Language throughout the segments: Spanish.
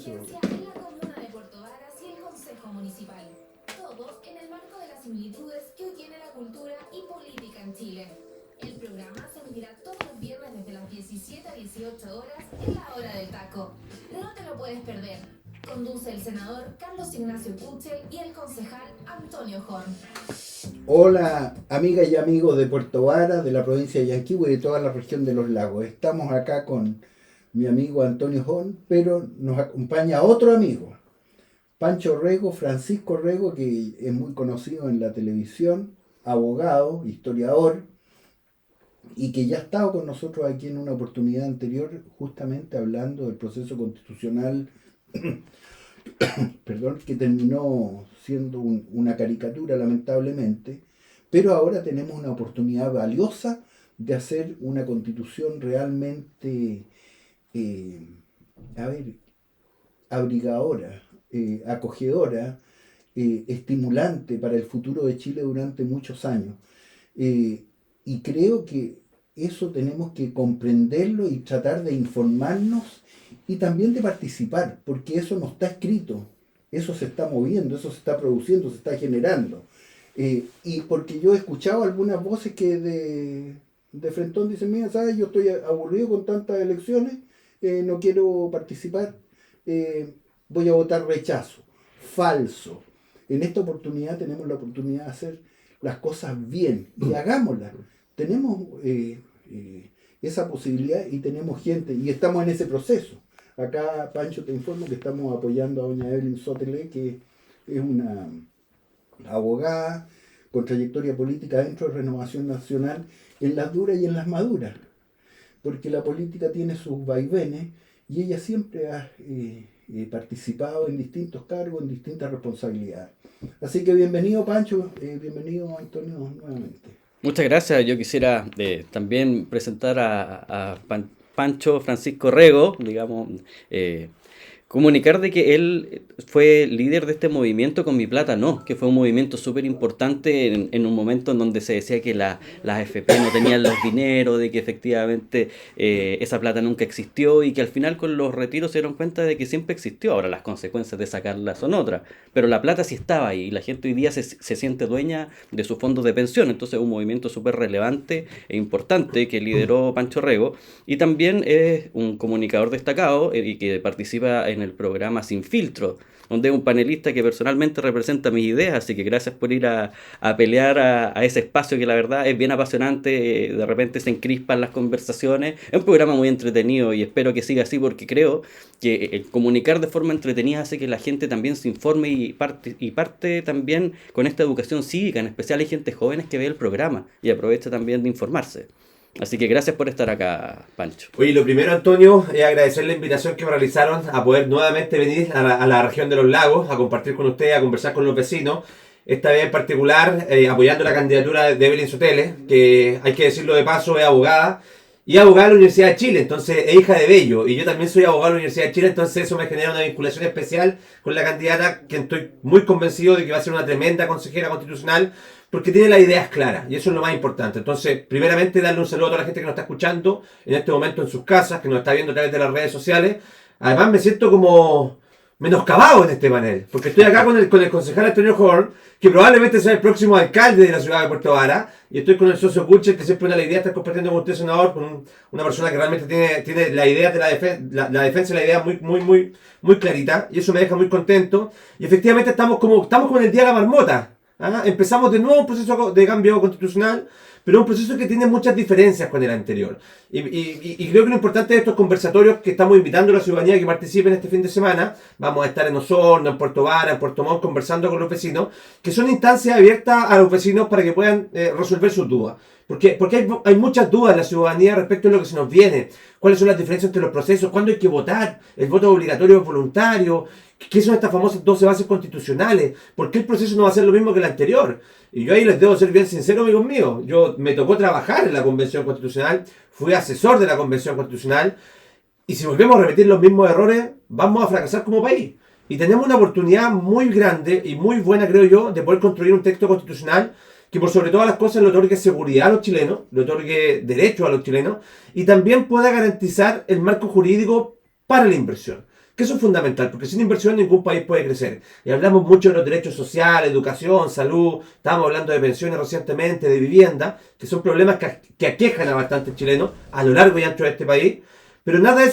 emergencia en la comuna de Puerto Varas y el Consejo Municipal. Todo en el marco de las similitudes que hoy tiene la cultura y política en Chile. El programa se emitirá todos los viernes desde las 17 a 18 horas en la hora del taco. No te lo puedes perder. Conduce el senador Carlos Ignacio Kuchel y el concejal Antonio Horn. Hola, amigas y amigos de Puerto Varas, de la provincia de Yanquihue y de toda la región de los lagos. Estamos acá con mi amigo Antonio Horn, pero nos acompaña otro amigo, Pancho Rego, Francisco Rego, que es muy conocido en la televisión, abogado, historiador, y que ya ha estado con nosotros aquí en una oportunidad anterior, justamente hablando del proceso constitucional perdón, que terminó siendo una caricatura lamentablemente, pero ahora tenemos una oportunidad valiosa de hacer una constitución realmente abrigadora, acogedora, estimulante para el futuro de Chile durante muchos años. Y creo que eso tenemos que comprenderlo y tratar de informarnos y también de participar, porque eso no está escrito, eso se está moviendo, eso se está produciendo, se está generando. Y porque yo he escuchado algunas voces que de frentón dicen, mira, ¿sabes? Yo estoy aburrido con tantas elecciones, no quiero participar, voy a votar rechazo. Falso. En esta oportunidad tenemos la oportunidad de hacer las cosas bien y hagámoslas. Tenemos esa posibilidad y tenemos gente y estamos en ese proceso. Acá, Pancho, te informo que estamos apoyando a doña Evelyn Sotele, que es una abogada con trayectoria política dentro de Renovación Nacional, en las duras y en las maduras, porque la política tiene sus vaivenes y ella siempre ha participado en distintos cargos, en distintas responsabilidades. Así que bienvenido, Pancho, bienvenido, Antonio, nuevamente. Muchas gracias. Yo quisiera también presentar a Pancho Francisco Rego, digamos, comunicar de que él fue líder de este movimiento Con Mi Plata No, que fue un movimiento súper importante en un momento en donde se decía que las AFP no tenían los dineros, de que efectivamente esa plata nunca existió y que al final con los retiros se dieron cuenta de que siempre existió. Ahora las consecuencias de sacarla son otras, pero la plata sí estaba ahí y la gente hoy día se siente dueña de sus fondos de pensión. Entonces un movimiento súper relevante e importante que lideró Pancho Rego, y también es un comunicador destacado y que participa en el programa Sin Filtro, donde es un panelista que personalmente representa mis ideas, así que gracias por ir a pelear a ese espacio que la verdad es bien apasionante, de repente se encrispan las conversaciones, es un programa muy entretenido y espero que siga así porque creo que el comunicar de forma entretenida hace que la gente también se informe y parte también con esta educación cívica, en especial hay gente joven que ve el programa y aprovecha también de informarse. Así que gracias por estar acá, Pancho. Oye, lo primero, Antonio, es agradecer la invitación que me realizaron a poder nuevamente venir a la región de los lagos, a compartir con ustedes, a conversar con los vecinos. Esta vez en particular, apoyando la candidatura de Evelyn Sotele, que hay que decirlo de paso, es abogada. Y abogada de la Universidad de Chile, entonces es hija de Bello. Y yo también soy abogado de la Universidad de Chile, entonces eso me genera una vinculación especial con la candidata, que estoy muy convencido de que va a ser una tremenda consejera constitucional, porque tiene las ideas claras, y eso es lo más importante. Entonces, primeramente, darle un saludo a toda la gente que nos está escuchando en este momento en sus casas, que nos está viendo a través de las redes sociales. Además, me siento como menoscabado en este panel, porque estoy acá con el concejal Antonio Horn, que probablemente sea el próximo alcalde de la ciudad de Puerto Varas, y estoy con el socio Kuchel, que siempre una la idea estar compartiendo con usted, senador, con una persona que realmente tiene la idea de la defensa y la idea muy clarita, y eso me deja muy contento. Y efectivamente estamos como en el día de la marmota. Empezamos de nuevo un proceso de cambio constitucional, pero un proceso que tiene muchas diferencias con el anterior. Y creo que lo importante de estos conversatorios que estamos invitando a la ciudadanía que participen este fin de semana, vamos a estar en Osorno, en Puerto Varas, en Puerto Montt, conversando con los vecinos, que son instancias abiertas a los vecinos para que puedan resolver sus dudas. Porque hay muchas dudas en la ciudadanía respecto a lo que se nos viene. ¿Cuáles son las diferencias entre los procesos? ¿Cuándo hay que votar? ¿El voto obligatorio o voluntario? ¿Qué son estas famosas 12 bases constitucionales? ¿Por qué el proceso no va a ser lo mismo que el anterior? Y yo ahí les debo ser bien sincero, amigos míos. Yo me tocó trabajar en la Convención Constitucional, fui asesor de la Convención Constitucional, y si volvemos a repetir los mismos errores, vamos a fracasar como país. Y tenemos una oportunidad muy grande y muy buena, creo yo, de poder construir un texto constitucional que por sobre todas las cosas le otorgue seguridad a los chilenos, le otorgue derechos a los chilenos, y también pueda garantizar el marco jurídico para la inversión. Que eso es fundamental, porque sin inversión ningún país puede crecer. Y hablamos mucho de los derechos sociales, educación, salud, estábamos hablando de pensiones recientemente, de vivienda, que son problemas que aquejan a bastantes chilenos a lo largo y ancho de este país, pero nada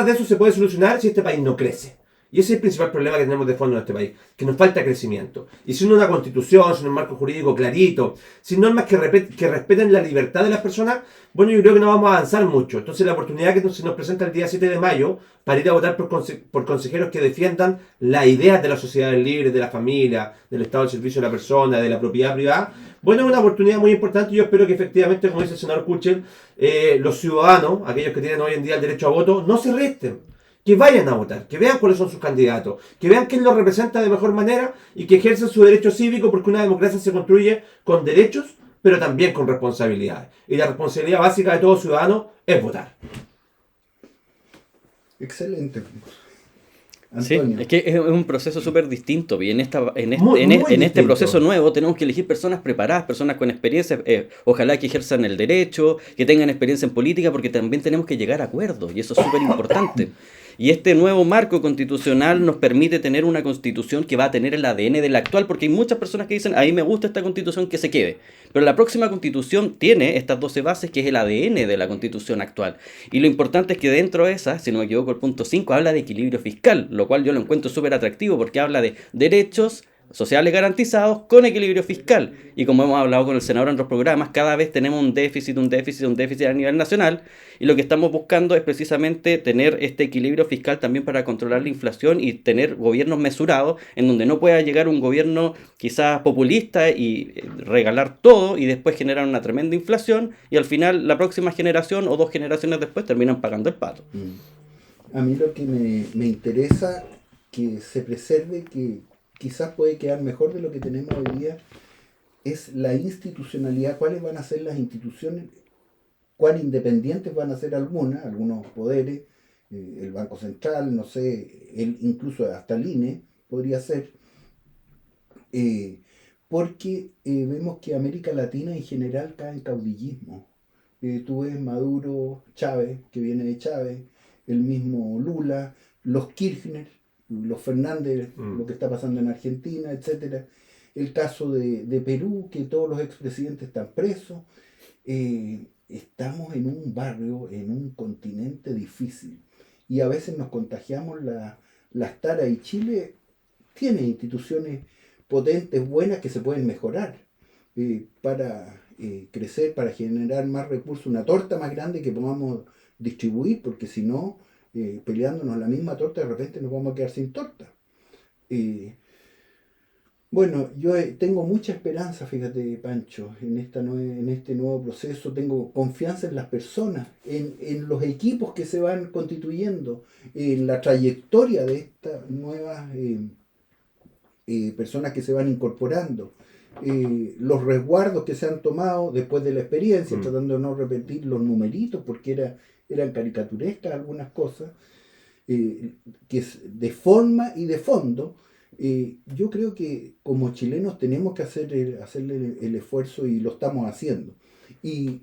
de eso se puede solucionar si este país no crece. Y ese es el principal problema que tenemos de fondo en este país, que nos falta crecimiento. Y sin una constitución, sin un marco jurídico clarito, sin normas que respeten la libertad de las personas, bueno, yo creo que no vamos a avanzar mucho. Entonces la oportunidad que se nos presenta el día 7 de mayo para ir a votar por consejeros que defiendan las ideas de las sociedades libres, de la familia, del Estado al servicio de la persona, de la propiedad privada, bueno, es una oportunidad muy importante y yo espero que efectivamente, como dice el senador Kuchel, los ciudadanos, aquellos que tienen hoy en día el derecho a voto, no se resten. Que vayan a votar, que vean cuáles son sus candidatos, que vean quién los representa de mejor manera y que ejerzan su derecho cívico, porque una democracia se construye con derechos, pero también con responsabilidades. Y la responsabilidad básica de todo ciudadano es votar. Excelente. Sí, Antonio. es que es un proceso súper distinto y en Muy este distinto. proceso nuevo tenemos que elegir personas preparadas, personas con experiencia, ojalá que ejerzan el derecho, que tengan experiencia en política, porque también tenemos que llegar a acuerdos y eso es súper importante. Y este nuevo marco constitucional nos permite tener una constitución que va a tener el ADN de la actual, porque hay muchas personas que dicen, a mí me gusta esta constitución, que se quede. Pero la próxima constitución tiene estas 12 bases, que es el ADN de la constitución actual. Y lo importante es que dentro de esa, si no me equivoco, el punto 5 habla de equilibrio fiscal, lo cual yo lo encuentro súper atractivo porque habla de derechos sociales garantizados con equilibrio fiscal. Y como hemos hablado con el senador en otros programas, cada vez tenemos un déficit a nivel nacional, y lo que estamos buscando es precisamente tener este equilibrio fiscal también para controlar la inflación y tener gobiernos mesurados, en donde no pueda llegar un gobierno quizás populista y regalar todo y después generar una tremenda inflación, y al final la próxima generación o 2 generaciones después terminan pagando el pato. A mí lo que me interesa que se preserve, que quizás puede quedar mejor de lo que tenemos hoy día, es la institucionalidad. ¿Cuáles van a ser las instituciones? ¿Cuán independientes van a ser algunos poderes? El Banco Central, no sé, incluso hasta el INE podría ser. Porque vemos que América Latina en general cae en caudillismo. Tú ves Maduro, Chávez, que viene de Chávez, el mismo Lula, los Kirchner, los Fernández, lo que está pasando en Argentina, etcétera. El caso de Perú, que todos los expresidentes están presos. Estamos en un barrio, en un continente difícil. Y a veces nos contagiamos las taras, y Chile tiene instituciones potentes, buenas, que se pueden mejorar para crecer, para generar más recursos, una torta más grande que podamos distribuir, porque si no, peleándonos la misma torta, de repente nos vamos a quedar sin torta. Bueno, yo tengo mucha esperanza, fíjate, Pancho, en este nuevo proceso. Tengo confianza en las personas, en los equipos que se van constituyendo, en la trayectoria de estas nuevas personas que se van incorporando, los resguardos que se han tomado después de la experiencia, tratando de no repetir los numeritos, porque eran caricaturescas algunas cosas, que es de forma y de fondo. Yo creo que como chilenos tenemos que hacerle el esfuerzo, y lo estamos haciendo. Y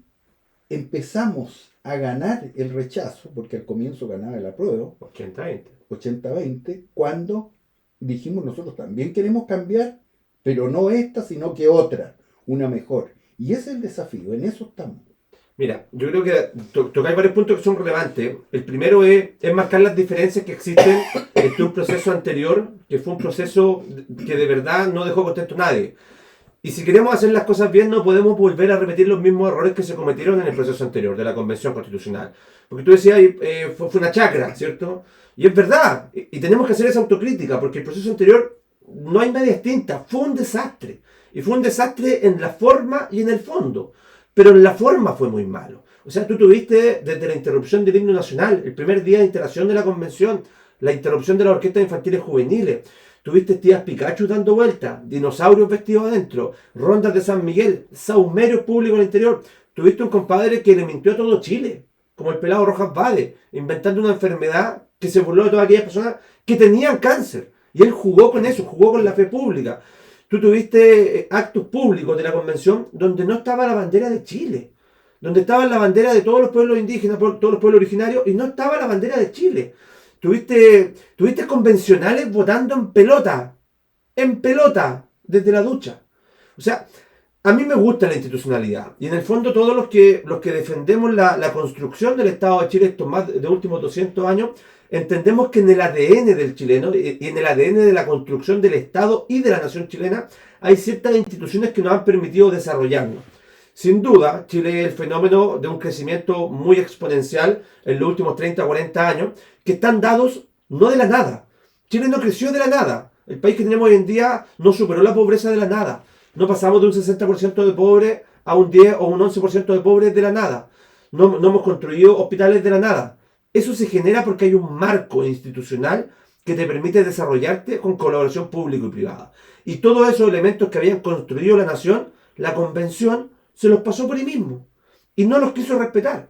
empezamos a ganar el rechazo, porque al comienzo ganaba el apruebo, 80-20, cuando dijimos nosotros también queremos cambiar, pero no esta, sino que otra, una mejor. Y ese es el desafío, en eso estamos. Mira, yo creo que tocáis varios puntos que son relevantes. El primero es marcar las diferencias que existen entre un proceso anterior, que fue un proceso que de verdad no dejó contento a nadie. Y si queremos hacer las cosas bien, no podemos volver a repetir los mismos errores que se cometieron en el proceso anterior de la Convención Constitucional. Porque tú decías, fue una chacra, ¿cierto? Y es verdad, y tenemos que hacer esa autocrítica, porque el proceso anterior no hay medias tintas, fue un desastre. Y fue un desastre en la forma y en el fondo. Pero en la forma fue muy malo. O sea, tú tuviste desde la interrupción del himno nacional, el primer día de instalación de la convención, la interrupción de las orquestas infantiles juveniles, tuviste tías Pikachu dando vueltas, dinosaurios vestidos adentro, rondas de San Miguel, saumerios públicos al interior. Tuviste un compadre que le mintió a todo Chile, como el pelado Rojas Vade, inventando una enfermedad que se burló de todas aquellas personas que tenían cáncer. Y él jugó con eso, jugó con la fe pública. Tú tuviste actos públicos de la convención donde no estaba la bandera de Chile, donde estaba la bandera de todos los pueblos indígenas, todos los pueblos originarios, y no estaba la bandera de Chile. Tuviste convencionales votando en pelota, desde la ducha. O sea, a mí me gusta la institucionalidad. Y en el fondo todos los que defendemos la construcción del Estado de Chile estos más de últimos 200 años, entendemos que en el ADN del chileno y en el ADN de la construcción del Estado y de la nación chilena hay ciertas instituciones que nos han permitido desarrollarnos. Sin duda, Chile es el fenómeno de un crecimiento muy exponencial en los últimos 30 o 40 años, que están dados no de la nada. Chile no creció de la nada. El país que tenemos hoy en día no superó la pobreza de la nada. No pasamos de un 60% de pobres a un 10 o un 11% de pobres de la nada. No hemos construido hospitales de la nada. Eso se genera porque hay un marco institucional que te permite desarrollarte con colaboración pública y privada. Y todos esos elementos que habían construido la nación, la convención se los pasó por ahí mismo. Y no los quiso respetar.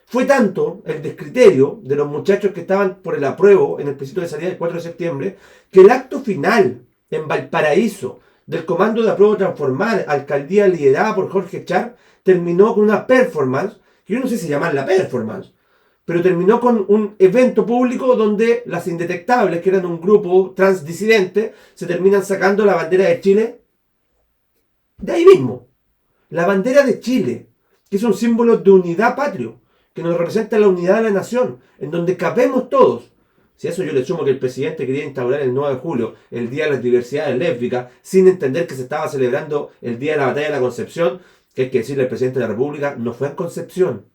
Fue tanto el descriterio de los muchachos que estaban por el apruebo en el plebiscito de salida del 4 de septiembre, que el acto final en Valparaíso del Comando de Apruebo Transformar, alcaldía liderada por Jorge Char, terminó con una performance, que yo no sé si llamarla performance, pero terminó con un evento público donde las indetectables, que eran un grupo transdisidente, se terminan sacando la bandera de Chile de ahí mismo. La bandera de Chile, que es un símbolo de unidad patrio, que nos representa la unidad de la nación, en donde cabemos todos. Si a eso yo le sumo que el presidente quería instaurar el 9 de julio, el Día de las Diversidades Lésbicas, sin entender que se estaba celebrando el Día de la Batalla de la Concepción, que hay que decirle al presidente de la República, no fue en Concepción,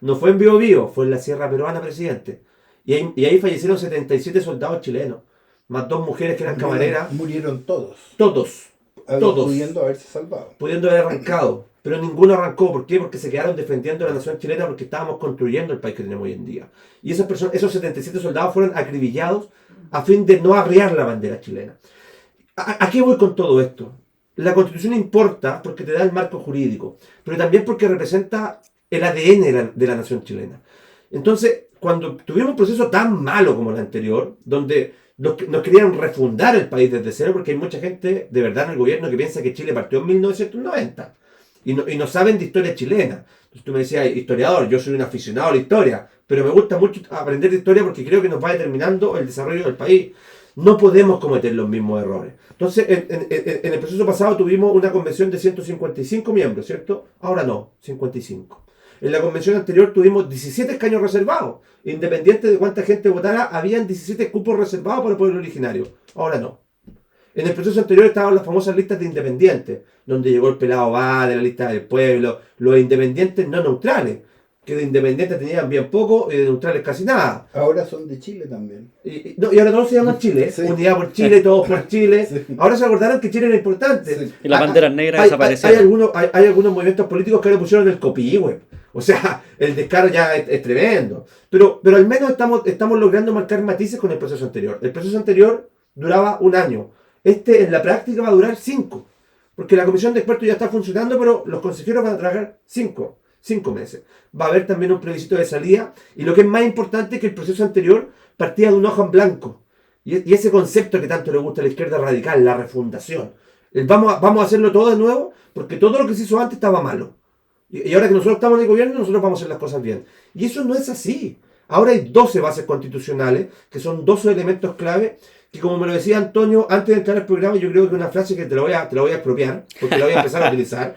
no fue en Biobío, fue en la Sierra Peruana, presidente. Y ahí fallecieron 77 soldados chilenos, más 2 mujeres que eran camareras. Murieron todos. Todos. Pudiendo haberse salvado. Pudiendo haber arrancado. Pero ninguno arrancó. ¿Por qué? Porque se quedaron defendiendo a la nación chilena, porque estábamos construyendo el país que tenemos hoy en día. Y esas personas, esos 77 soldados fueron acribillados a fin de no arriar la bandera chilena. ¿A qué voy con todo esto? La Constitución importa porque te da el marco jurídico, pero también porque representa el ADN de la nación chilena. Entonces, cuando tuvimos un proceso tan malo como el anterior, donde nos querían refundar el país desde cero, porque hay mucha gente de verdad en el gobierno que piensa que Chile partió en 1990 y no saben de historia chilena. Entonces tú me decías, historiador, yo soy un aficionado a la historia, pero me gusta mucho aprender de historia porque creo que nos va determinando el desarrollo del país. No podemos cometer los mismos errores. Entonces, en el proceso pasado tuvimos una convención de 155 miembros, ¿cierto? Ahora no, 55. En la convención anterior tuvimos 17 escaños reservados. Independiente de cuánta gente votara, habían 17 cupos reservados para el pueblo originario. Ahora no. En el proceso anterior estaban las famosas listas de independientes, donde llegó el pelado va de la lista del pueblo, los independientes no neutrales, que de independientes tenían bien poco y de neutrales casi nada. Ahora son de Chile también. Y ahora todos se llaman Chile. Sí. Unidad por Chile, todos por Chile. Sí. Ahora se acordaron que Chile era importante. Sí. Y las banderas negras desaparecieron. Hay algunos movimientos políticos que le pusieron el copihue. O sea, el descaro ya es tremendo. Pero al menos estamos logrando marcar matices con el proceso anterior. El proceso anterior duraba 1 año. En la práctica va a durar 5. Porque la comisión de expertos ya está funcionando, pero los consejeros van a trabajar 5 meses. Va a haber también un plebiscito de salida. Y lo que es más importante es que el proceso anterior partía de un hoja en blanco. Y ese concepto que tanto le gusta a la izquierda radical, la refundación. Vamos a hacerlo todo de nuevo, porque todo lo que se hizo antes estaba malo. Y ahora que nosotros estamos en el gobierno, nosotros vamos a hacer las cosas bien. Y eso no es así. Ahora hay 12 bases constitucionales, que son 12 elementos clave, que como me lo decía Antonio, antes de entrar al programa, yo creo que una frase que te la voy a expropiar, porque la voy a empezar a utilizar,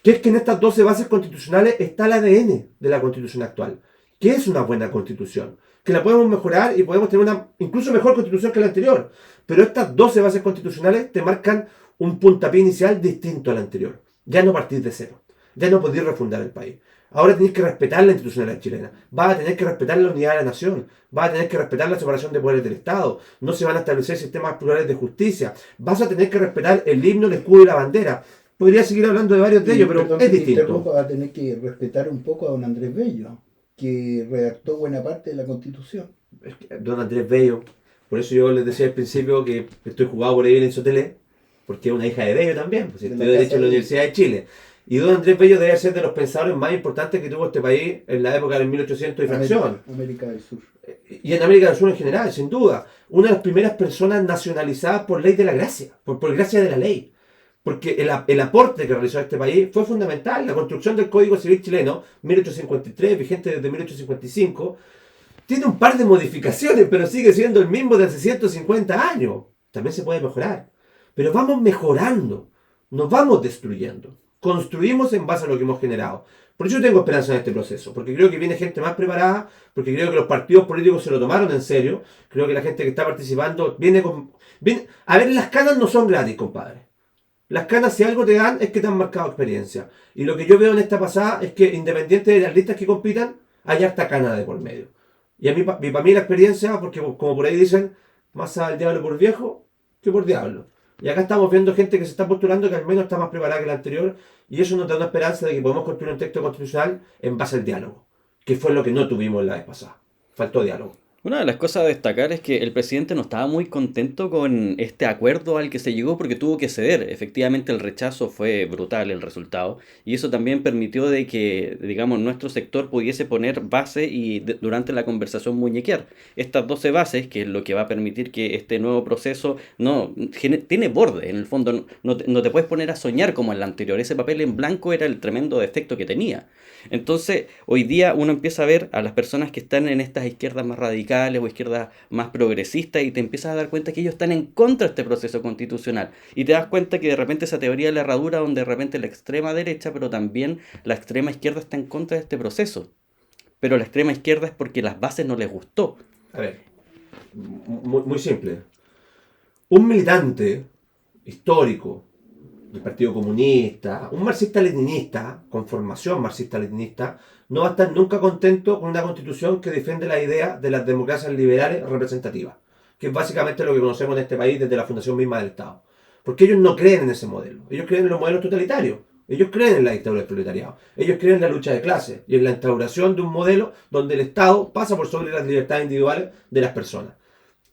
que es que en estas 12 bases constitucionales está el ADN de la Constitución actual. ¿Qué es una buena Constitución? Que la podemos mejorar y podemos tener una incluso mejor Constitución que la anterior. Pero estas 12 bases constitucionales te marcan un puntapié inicial distinto al anterior. Ya no partís de cero. Ya no podéis refundar el país. Ahora tenéis que respetar la institucionalidad chilena. Vas a tener que respetar la unidad de la nación. Vas a tener que respetar la separación de poderes del Estado. No se van a establecer sistemas plurales de justicia. Vas a tener que respetar el himno, el escudo y la bandera. Podría seguir hablando de varios de ellos, pero es distinto. Va a tener que respetar un poco a don Andrés Bello, que redactó buena parte de la Constitución. Es que don Andrés Bello, por eso yo les decía al principio que estoy jugado por Evelyn Sotelé, porque es una hija de Bello también, pues estudió Derecho en la Universidad de Chile. Y don Andrés Bello debe ser de los pensadores más importantes que tuvo este país en la época del 1800 y fracción. América del Sur. Y en América del Sur en general, sin duda. Una de las primeras personas nacionalizadas por ley de la gracia, por gracia de la ley. Porque el aporte que realizó este país fue fundamental. La construcción del Código Civil chileno, 1853, vigente desde 1855, tiene un par de modificaciones, pero sigue siendo el mismo de hace 150 años. También se puede mejorar. Pero vamos mejorando, nos vamos destruyendo. Construimos en base a lo que hemos generado. Por eso yo tengo esperanza en este proceso, porque creo que viene gente más preparada, porque creo que los partidos políticos se lo tomaron en serio, creo que la gente que está participando viene con... A ver, las canas no son gratis, compadre. Las canas, si algo te dan, es que te han marcado experiencia. Y lo que yo veo en esta pasada es que, independiente de las listas que compitan, hay harta cana de por medio. Y a mí, para mí la experiencia, porque como por ahí dicen, más al diablo por viejo que por diablo. Y acá estamos viendo gente que se está postulando que al menos está más preparada que la anterior, y eso nos da una esperanza de que podemos construir un texto constitucional en base al diálogo, que fue lo que no tuvimos la vez pasada. Faltó diálogo. Una de las cosas a destacar es que el presidente no estaba muy contento con este acuerdo al que se llegó porque tuvo que ceder. Efectivamente el rechazo fue brutal el resultado y eso también permitió de que, digamos, nuestro sector pudiese poner base y durante la conversación muñequear. Estas 12 bases, que es lo que va a permitir que este nuevo proceso tiene borde. En el fondo no te puedes poner a soñar como en la anterior. Ese papel en blanco era el tremendo defecto que tenía. Entonces, hoy día uno empieza a ver a las personas que están en estas izquierdas más radicales o izquierdas más progresistas y te empiezas a dar cuenta que ellos están en contra de este proceso constitucional. Y te das cuenta que de repente esa teoría de la herradura, donde de repente la extrema derecha, pero también la extrema izquierda está en contra de este proceso. Pero la extrema izquierda es porque las bases no les gustó. A ver, muy simple. Un militante histórico del Partido Comunista, un marxista-leninista, con formación marxista-leninista, no va a estar nunca contento con una constitución que defiende la idea de las democracias liberales representativas, que es básicamente lo que conocemos en este país desde la fundación misma del Estado. Porque ellos no creen en ese modelo, ellos creen en los modelos totalitarios, ellos creen en la dictadura del proletariado, ellos creen en la lucha de clases y en la instauración de un modelo donde el Estado pasa por sobre las libertades individuales de las personas.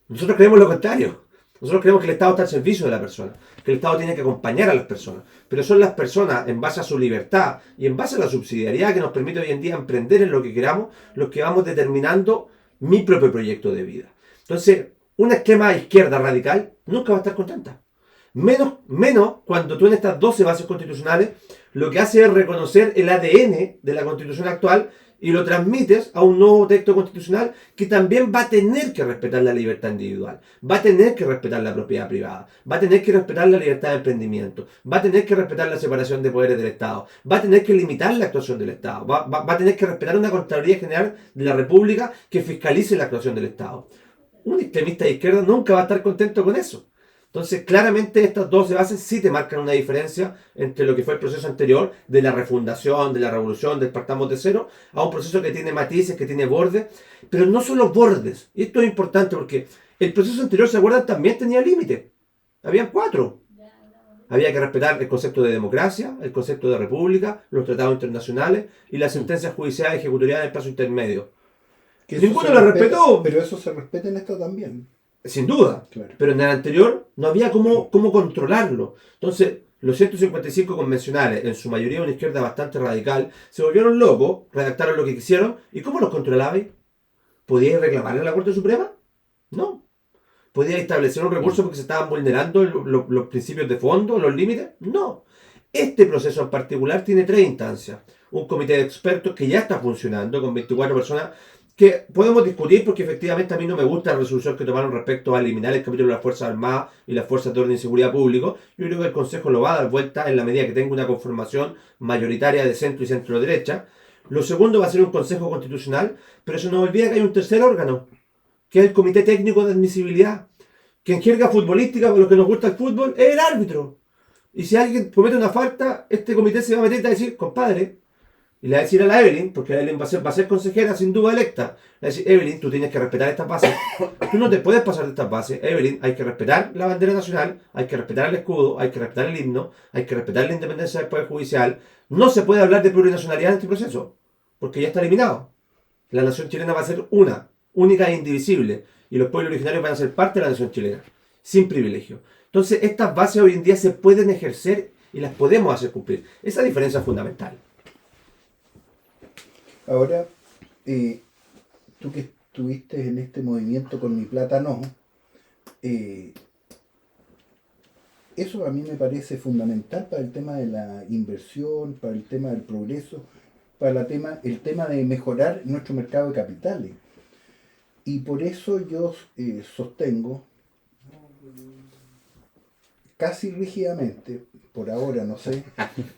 Nosotros creemos lo contrario. Nosotros creemos que el Estado está al servicio de la persona, que el Estado tiene que acompañar a las personas, pero son las personas, en base a su libertad y en base a la subsidiariedad que nos permite hoy en día emprender en lo que queramos, los que vamos determinando mi propio proyecto de vida. Entonces, una extrema izquierda radical nunca va a estar contenta. Menos cuando tú en estas 12 bases constitucionales lo que hace es reconocer el ADN de la Constitución actual y lo transmites a un nuevo texto constitucional que también va a tener que respetar la libertad individual, va a tener que respetar la propiedad privada, va a tener que respetar la libertad de emprendimiento, va a tener que respetar la separación de poderes del Estado, va a tener que limitar la actuación del Estado, va a tener que respetar una Contraloría General de la República que fiscalice la actuación del Estado. Un extremista de izquierda nunca va a estar contento con eso. Entonces, claramente estas 12 bases sí te marcan una diferencia entre lo que fue el proceso anterior, de la refundación, de la revolución, del partamos de cero, a un proceso que tiene matices, que tiene bordes, pero no solo bordes. Y esto es importante porque el proceso anterior, ¿se acuerdan? También tenía límites. Habían 4. Había que respetar el concepto de democracia, el concepto de república, los tratados internacionales y las sentencias judiciales ejecutoriadas en el plazo intermedio. Ninguno lo respetó. Pero eso se respeta en esto también. Sin duda, Claro. pero en el anterior no había cómo controlarlo. Entonces, los 155 convencionales, en su mayoría una izquierda bastante radical, se volvieron locos, redactaron lo que quisieron, ¿y cómo los controlabais? ¿Podíais reclamarle a la Corte Suprema? No. ¿Podíais establecer un recurso porque se estaban vulnerando los principios de fondo, los límites? No. Este proceso en particular tiene 3 instancias. Un comité de expertos que ya está funcionando con 24 personas que podemos discutir porque efectivamente a mí no me gusta la resolución que tomaron respecto a eliminar el capítulo de las Fuerzas Armadas y las Fuerzas de Orden y Seguridad Público. Yo creo que el Consejo lo va a dar vuelta en la medida que tenga una conformación mayoritaria de centro y centro-derecha. Lo segundo va a ser un Consejo Constitucional, pero se nos olvida que hay un tercer órgano, que es el Comité Técnico de Admisibilidad, que en jerga futbolística, por lo que nos gusta el fútbol, es el árbitro. Y si alguien comete una falta, este comité se va a meter a decir, compadre, y le va a decir a la Evelyn, porque la Evelyn va a ser consejera sin duda electa, le va a decir, Evelyn, tú tienes que respetar estas bases, tú no te puedes pasar de estas bases, Evelyn, hay que respetar la bandera nacional, hay que respetar el escudo, hay que respetar el himno, hay que respetar la independencia del Poder Judicial, no se puede hablar de plurinacionalidad en este proceso, porque ya está eliminado. La nación chilena va a ser única e indivisible, y los pueblos originarios van a ser parte de la nación chilena, sin privilegio. Entonces, estas bases hoy en día se pueden ejercer y las podemos hacer cumplir. Esa diferencia es fundamental. Ahora, tú que estuviste en este movimiento con Mi Plata No, eso a mí me parece fundamental para el tema de la inversión, para el tema del progreso, para el tema de mejorar nuestro mercado de capitales. Y por eso yo sostengo casi rígidamente, por ahora no sé,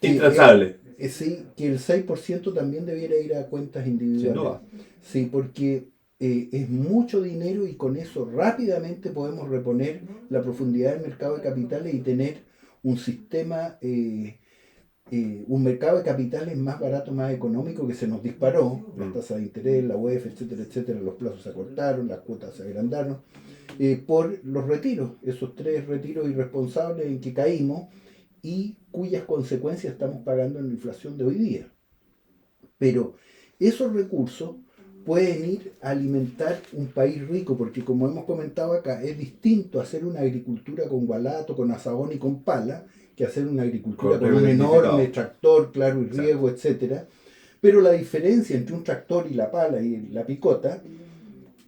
Intransable. sí, que el 6% también debiera ir a cuentas individuales. Sin duda. Sí, porque es mucho dinero y con eso rápidamente podemos reponer la profundidad del mercado de capitales y tener un sistema, un mercado de capitales más barato, más económico, que se nos disparó, las tasas de interés, la UEF, etcétera, etcétera, los plazos se acortaron, las cuotas se agrandaron, por los retiros, esos 3 retiros irresponsables en que caímos y cuyas consecuencias estamos pagando en la inflación de hoy día. Pero esos recursos pueden ir a alimentar un país rico, porque como hemos comentado acá, es distinto hacer una agricultura con gualato, con azabón y con pala, que hacer una agricultura con un enorme tractor, claro, y riego, etcétera. Pero la diferencia entre un tractor y la pala y la picota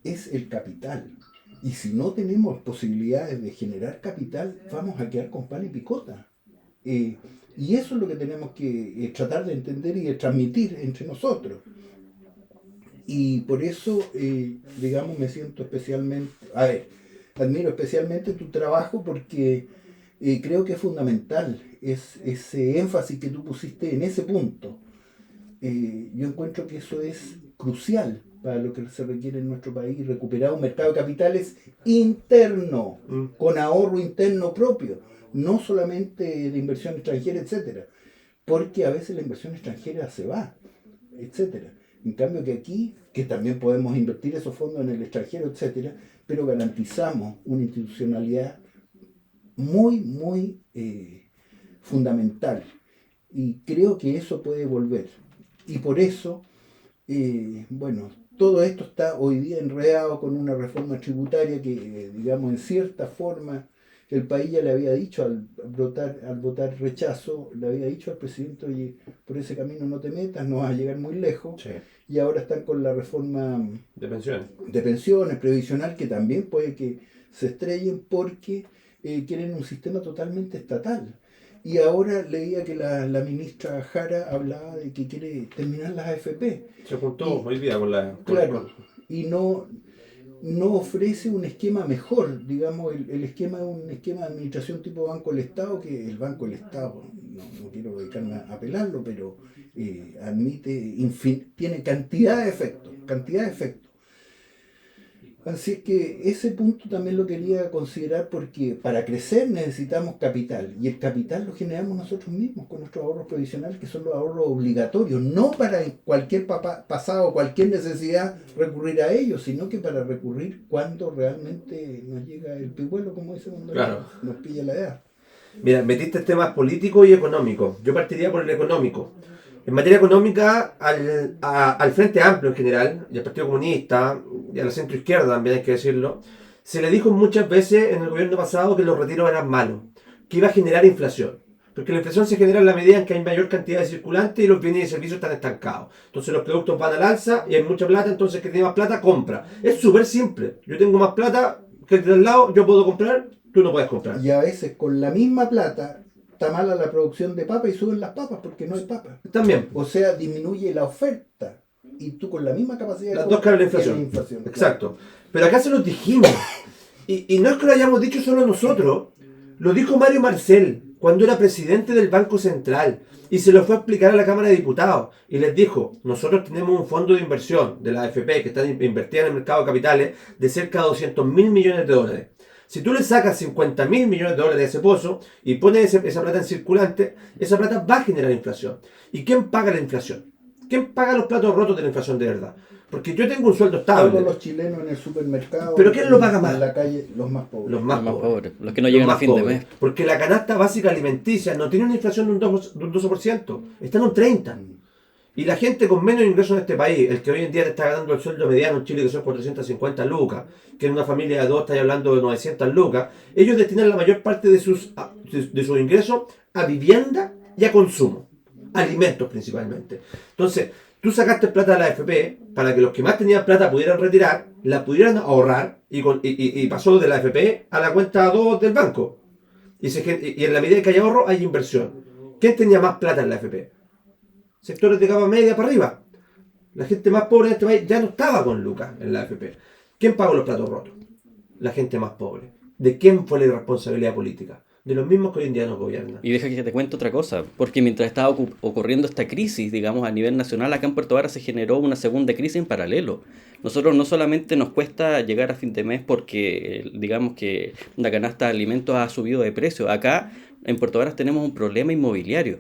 es el capital. Y si no tenemos posibilidades de generar capital, vamos a quedar con pala y picota. Y eso es lo que tenemos que tratar de entender y de transmitir entre nosotros. Y por eso, digamos, me siento especialmente, admiro especialmente tu trabajo, porque creo que es fundamental ese énfasis que tú pusiste en ese punto. Yo encuentro que eso es crucial para lo que se requiere en nuestro país, recuperar un mercado de capitales interno, con ahorro interno propio, no solamente de inversión extranjera, etcétera, porque a veces la inversión extranjera se va, etcétera. En cambio que aquí, que también podemos invertir esos fondos en el extranjero, etcétera, pero garantizamos una institucionalidad muy, muy fundamental. Y creo que eso puede volver. Y por eso, bueno, todo esto está hoy día enredado con una reforma tributaria que, digamos, en cierta forma, el país ya le había dicho al votar rechazo, le había dicho al presidente: oye, por ese camino no te metas, no vas a llegar muy lejos. Sí. Y ahora están con la reforma de pensiones previsional, que también puede que se estrellen porque quieren un sistema totalmente estatal. Y ahora leía que la ministra Jara hablaba de que quiere terminar las AFP. Se juntó hoy día con la... Claro, y no ofrece un esquema mejor, digamos, el esquema es un esquema de administración tipo Banco del Estado, que el Banco del Estado, no quiero dedicarme a apelarlo, pero admite, tiene cantidad de efectos. Así que ese punto también lo quería considerar, porque para crecer necesitamos capital, y el capital lo generamos nosotros mismos con nuestros ahorros provisionales, que son los ahorros obligatorios, no para en cualquier pasado, cualquier necesidad recurrir a ellos, sino que para recurrir cuando realmente nos llega el pihuelo, como dice, cuando nos pilla la edad. Mira, metiste temas políticos y económicos. Yo partiría por el económico. En materia económica, al Frente Amplio en general, y al Partido Comunista, y a la centroizquierda también hay que decirlo, se le dijo muchas veces en el gobierno pasado que los retiros eran malos, que iba a generar inflación. Porque la inflación se genera en la medida en que hay mayor cantidad de circulantes y los bienes y servicios están estancados. Entonces los productos van al alza y hay mucha plata, entonces el que tiene más plata compra. Es súper simple. Yo tengo más plata que el de al lado, yo puedo comprar, tú no puedes comprar. Y a veces con la misma plata está mala la producción de papas y suben las papas porque no hay papas. También. O sea, disminuye la oferta y tú con la misma capacidad las dos caras de la inflación. Exacto. Pero acá se los dijimos. Y no es que lo hayamos dicho solo nosotros. Lo dijo Mario Marcel cuando era presidente del Banco Central y se lo fue a explicar a la Cámara de Diputados y les dijo: nosotros tenemos un fondo de inversión de la AFP que está invertida en el mercado de capitales de cerca de 200.000 millones de dólares. Si tú le sacas 50.000 millones de dólares de ese pozo y pones esa plata en circulante, esa plata va a generar inflación. ¿Y quién paga la inflación? ¿Quién paga los platos rotos de la inflación de verdad? Porque yo tengo un sueldo estable. Todos los chilenos en el supermercado. ¿Pero quién lo paga más? En la calle, los más pobres. Los más pobres. Los que no llegan a fin de mes. Porque la canasta básica alimenticia no tiene una inflación de un 12%, está en un 30%. Y la gente con menos ingresos en este país, el que hoy en día te está ganando el sueldo mediano en Chile, que son 450 lucas, que en una familia de dos está hablando de 900 lucas, ellos destinan la mayor parte de sus ingresos a vivienda y a consumo, alimentos principalmente. Entonces, tú sacaste plata de la AFP para que los que más tenían plata pudieran retirar, la pudieran ahorrar, y pasó de la AFP a la cuenta 2 del banco. Y en la medida que hay ahorro, hay inversión. ¿Quién tenía más plata en la AFP? Sectores de capa media para arriba. La gente más pobre en este país ya no estaba con lucas en la AFP. ¿Quién pagó los platos rotos? La gente más pobre. ¿De quién fue la irresponsabilidad política? De los mismos que hoy en día nos gobiernan. Y deja que te cuente otra cosa, porque mientras estaba ocurriendo esta crisis, digamos, a nivel nacional, acá en Puerto Vara se generó una segunda crisis en paralelo. Nosotros no solamente nos cuesta llegar a fin de mes porque, digamos, que la canasta de alimentos ha subido de precio. Acá en Puerto Vara tenemos un problema inmobiliario.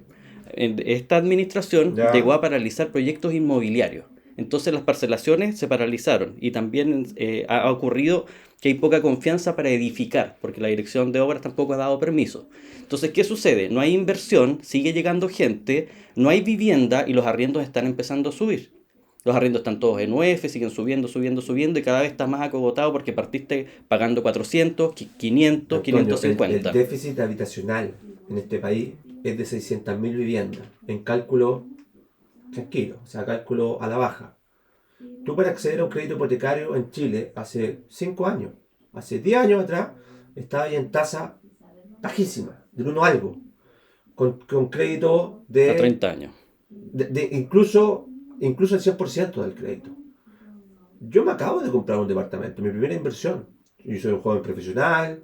Esta administración llegó a paralizar proyectos inmobiliarios. Entonces las parcelaciones se paralizaron y también ha ocurrido que hay poca confianza para edificar, porque la dirección de obras tampoco ha dado permiso. Entonces, ¿qué sucede? No hay inversión, sigue llegando gente, no hay vivienda y los arriendos están empezando a subir. Los arriendos están todos en UF, siguen subiendo y cada vez está más acogotado porque partiste pagando 400, 500, Antonio, 550. el déficit habitacional en este país es de 600.000 viviendas, en cálculo tranquilo, o sea, cálculo a la baja. Tú para acceder a un crédito hipotecario en Chile hace 5 años, hace 10 años atrás, estaba ahí en tasa bajísima, del 1 algo, con crédito de... A 30 años. Incluso el 100% del crédito. Yo me acabo de comprar un departamento, mi primera inversión. Yo soy un joven profesional,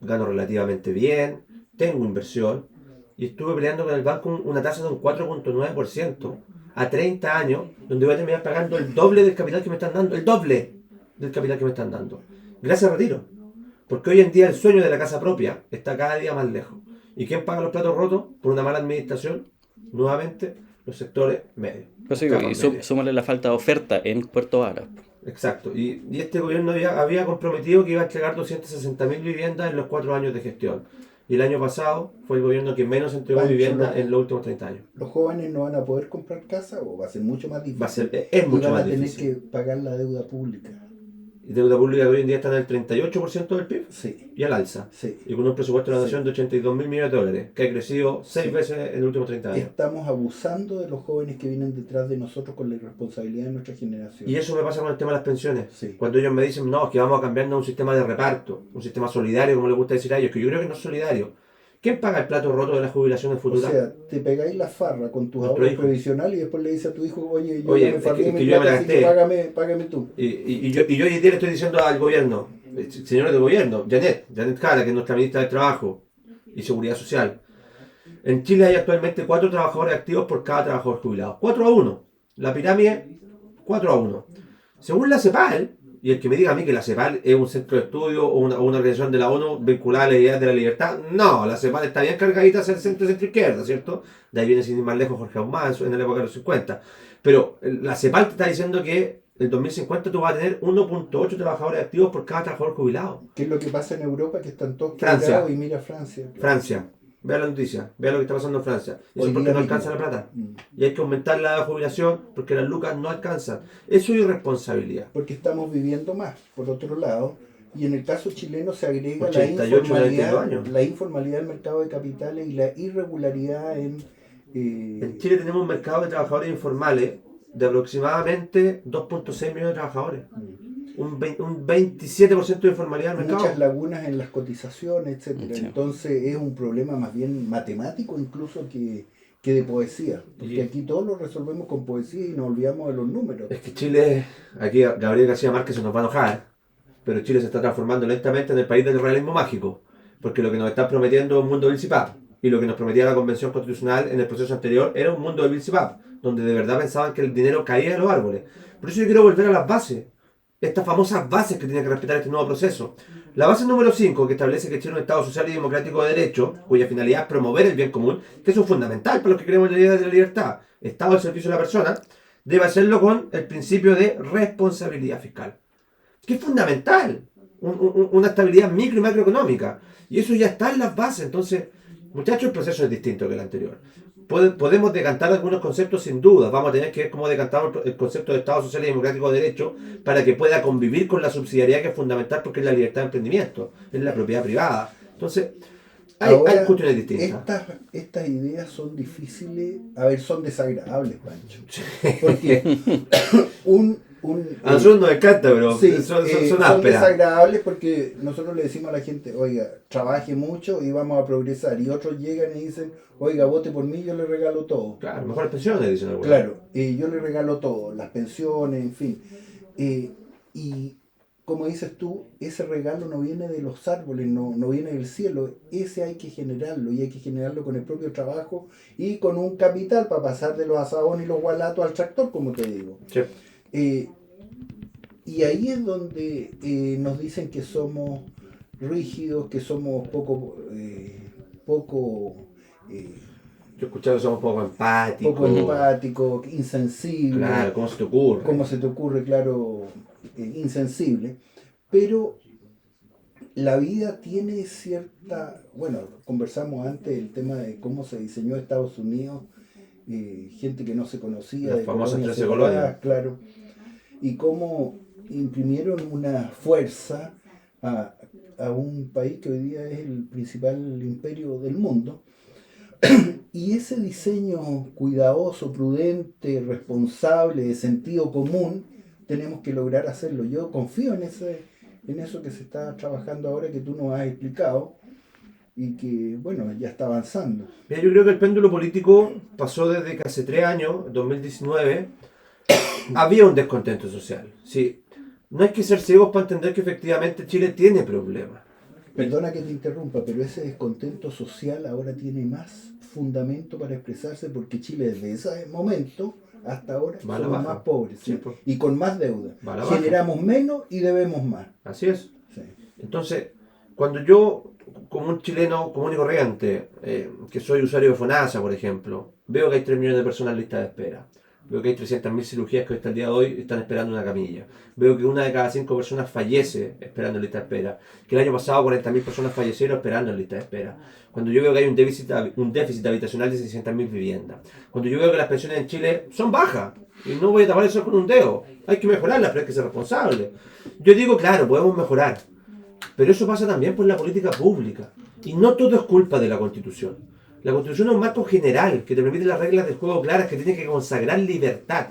gano relativamente bien, tengo inversión, y estuve peleando con el banco una tasa de un 4.9% a 30 años, donde voy a terminar pagando el doble del capital que me están dando, el doble del capital que me están dando. Gracias a retiro. Porque hoy en día el sueño de la casa propia está cada día más lejos. ¿Y quién paga los platos rotos por una mala administración? Nuevamente, los sectores medios. Pues digo, y súmale la falta de oferta en Puerto Vara. Exacto. Y este gobierno había comprometido que iba a entregar 260.000 viviendas en los 4 años de gestión. Y el año pasado fue el gobierno que menos entregó vivienda en los últimos 30 años. ¿Los jóvenes no van a poder comprar casa o va a ser mucho más difícil? Es mucho más difícil. Y van a tener que pagar la deuda pública. Y deuda pública que hoy en día está en el 38% del PIB. Sí. Y al alza. Sí. Y con un presupuesto de la nación de 82.000 millones de dólares, que ha crecido 6 veces en los últimos 30 años. Estamos abusando de los jóvenes que vienen detrás de nosotros con la irresponsabilidad de nuestra generación. Y eso me pasa con el tema de las pensiones. Sí. Cuando ellos me dicen, no, es que vamos a cambiarnos a un sistema de reparto, un sistema solidario, como les gusta decir a ellos, que yo creo que no es solidario. ¿Quién paga el plato roto de la jubilación futura? O sea, te pegáis la farra con tus ahorros previsionales y después le dices a tu hijo, oye, yo me farré mi plata, así que págame tú. Y yo hoy en día le estoy diciendo al gobierno, señores del gobierno, Janet Jara, que es nuestra ministra de Trabajo y Seguridad Social. En Chile hay actualmente 4 trabajadores activos por cada trabajador jubilado. 4-1. La pirámide, 4-1. Según la CEPAL, y el que me diga a mí que la CEPAL es un centro de estudio o una organización de la ONU vinculada a la idea de la libertad, no, la CEPAL está bien cargadita hacia el centro-izquierda, ¿cierto? De ahí viene sin ir más lejos Jorge Ahumada en la época de los 50. Pero la CEPAL te está diciendo que en 2050 tú vas a tener 1.8 trabajadores activos por cada trabajador jubilado. ¿Qué es lo que pasa en Europa? Que están todos Francia. y mira Francia. Francia. Vea la noticia, vea lo que está pasando en Francia. Eso es porque no alcanza la plata. Y hay que aumentar la jubilación porque las lucas no alcanzan. Eso es irresponsabilidad. Porque estamos viviendo más, por otro lado. Y en el caso chileno se agrega 88, la informalidad del mercado de capitales y la irregularidad en... En Chile tenemos un mercado de trabajadores informales de aproximadamente 2.6 millones de trabajadores. Un 27% de informalidad del mercado. Muchas lagunas en las cotizaciones, etcétera. Sí. Entonces es un problema más bien matemático incluso que de poesía. Porque aquí todos lo resolvemos con poesía y nos olvidamos de los números. Es que Chile, aquí Gabriel García Márquez se nos va a enojar, pero Chile se está transformando lentamente en el país del realismo mágico. Porque lo que nos está prometiendo es un mundo del CIPAP. Y lo que nos prometía la Convención Constitucional en el proceso anterior era un mundo del CIPAP, donde de verdad pensaban que el dinero caía de los árboles. Por eso yo quiero volver a las bases. Estas famosas bases que tiene que respetar este nuevo proceso. La base número 5, que establece que Chile es un Estado social y democrático de derecho, cuya finalidad es promover el bien común, que eso es fundamental para los que creemos en la idea de la libertad, Estado al servicio de la persona, debe hacerlo con el principio de responsabilidad fiscal, que es fundamental, una estabilidad micro y macroeconómica, y eso ya está en las bases. Entonces, muchachos, el proceso es distinto que el anterior. Podemos decantar algunos conceptos sin duda. Vamos a tener que ver cómo decantamos el concepto de Estado social y democrático de derecho para que pueda convivir con la subsidiariedad, que es fundamental porque es la libertad de emprendimiento, es la propiedad privada. Entonces, hay cuestiones distintas. Estas ideas son difíciles, son desagradables, Pancho. Porque a nosotros nos encanta, pero sí, son ásperas. Desagradables porque nosotros le decimos a la gente, oiga, trabaje mucho y vamos a progresar. Y otros llegan y dicen, oiga, vote por mí, yo le regalo todo. Claro, mejores pensiones, dicen algunos. Claro, yo le regalo todo, las pensiones, en fin. Y como dices tú, ese regalo no viene de los árboles, no viene del cielo, ese hay que generarlo y hay que generarlo con el propio trabajo y con un capital para pasar de los asabones y los gualatos al tractor, como te digo. Sí. Y ahí es donde nos dicen que somos rígidos, que somos poco Yo he escuchado que somos poco empáticos, insensibles. Claro, ¿cómo se te ocurre? ¿Cómo se te ocurre? Claro, insensible. Pero la vida tiene cierta... Bueno, conversamos antes el tema de cómo se diseñó Estados Unidos, gente que no se conocía, Las de famosas colonias 13 separadas, colonias. claro, y cómo imprimieron una fuerza a un país que hoy día es el principal imperio del mundo. Y ese diseño cuidadoso, prudente, responsable, de sentido común, tenemos que lograr hacerlo. Yo confío en eso que se está trabajando ahora, que tú nos has explicado, y que, bueno, ya está avanzando. Mira, yo creo que el péndulo político pasó desde que hace 3 años, 2019, había un descontento social. Sí, no hay que ser ciegos para entender que efectivamente Chile tiene problemas. Perdona que te interrumpa, pero ese descontento social ahora tiene más fundamento para expresarse, porque Chile desde ese momento hasta ahora Va a la somos baja. más pobres, Sí, ¿sí? pues. Y con más deuda. Va a la baja. Generamos menos y debemos más. Así es. Sí. Entonces, cuando yo, como un chileno común y corriente, que soy usuario de FONASA, por ejemplo, veo que hay 3 millones de personas en lista de espera. Veo que hay 300.000 cirugías que hasta el día de hoy están esperando una camilla. Veo que 1 de cada 5 personas fallece esperando en lista de espera. Que el año pasado 40.000 personas fallecieron esperando en lista de espera. Cuando yo veo que hay un déficit habitacional de 600.000 viviendas. Cuando yo veo que las pensiones en Chile son bajas. Y no voy a tapar eso con un dedo. Hay que mejorarlas, pero hay que ser responsable. Yo digo, claro, podemos mejorar. Pero eso pasa también por la política pública. Y no todo es culpa de la Constitución. La Constitución es un marco general que te permite las reglas del juego claras, que tiene que consagrar libertad.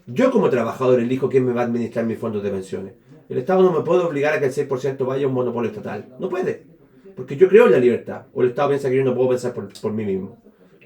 Yo como trabajador elijo quién me va a administrar mis fondos de pensiones. El Estado no me puede obligar a que el 6% vaya a un monopolio estatal. No puede. Porque yo creo en la libertad. O el Estado piensa que yo no puedo pensar por mí mismo.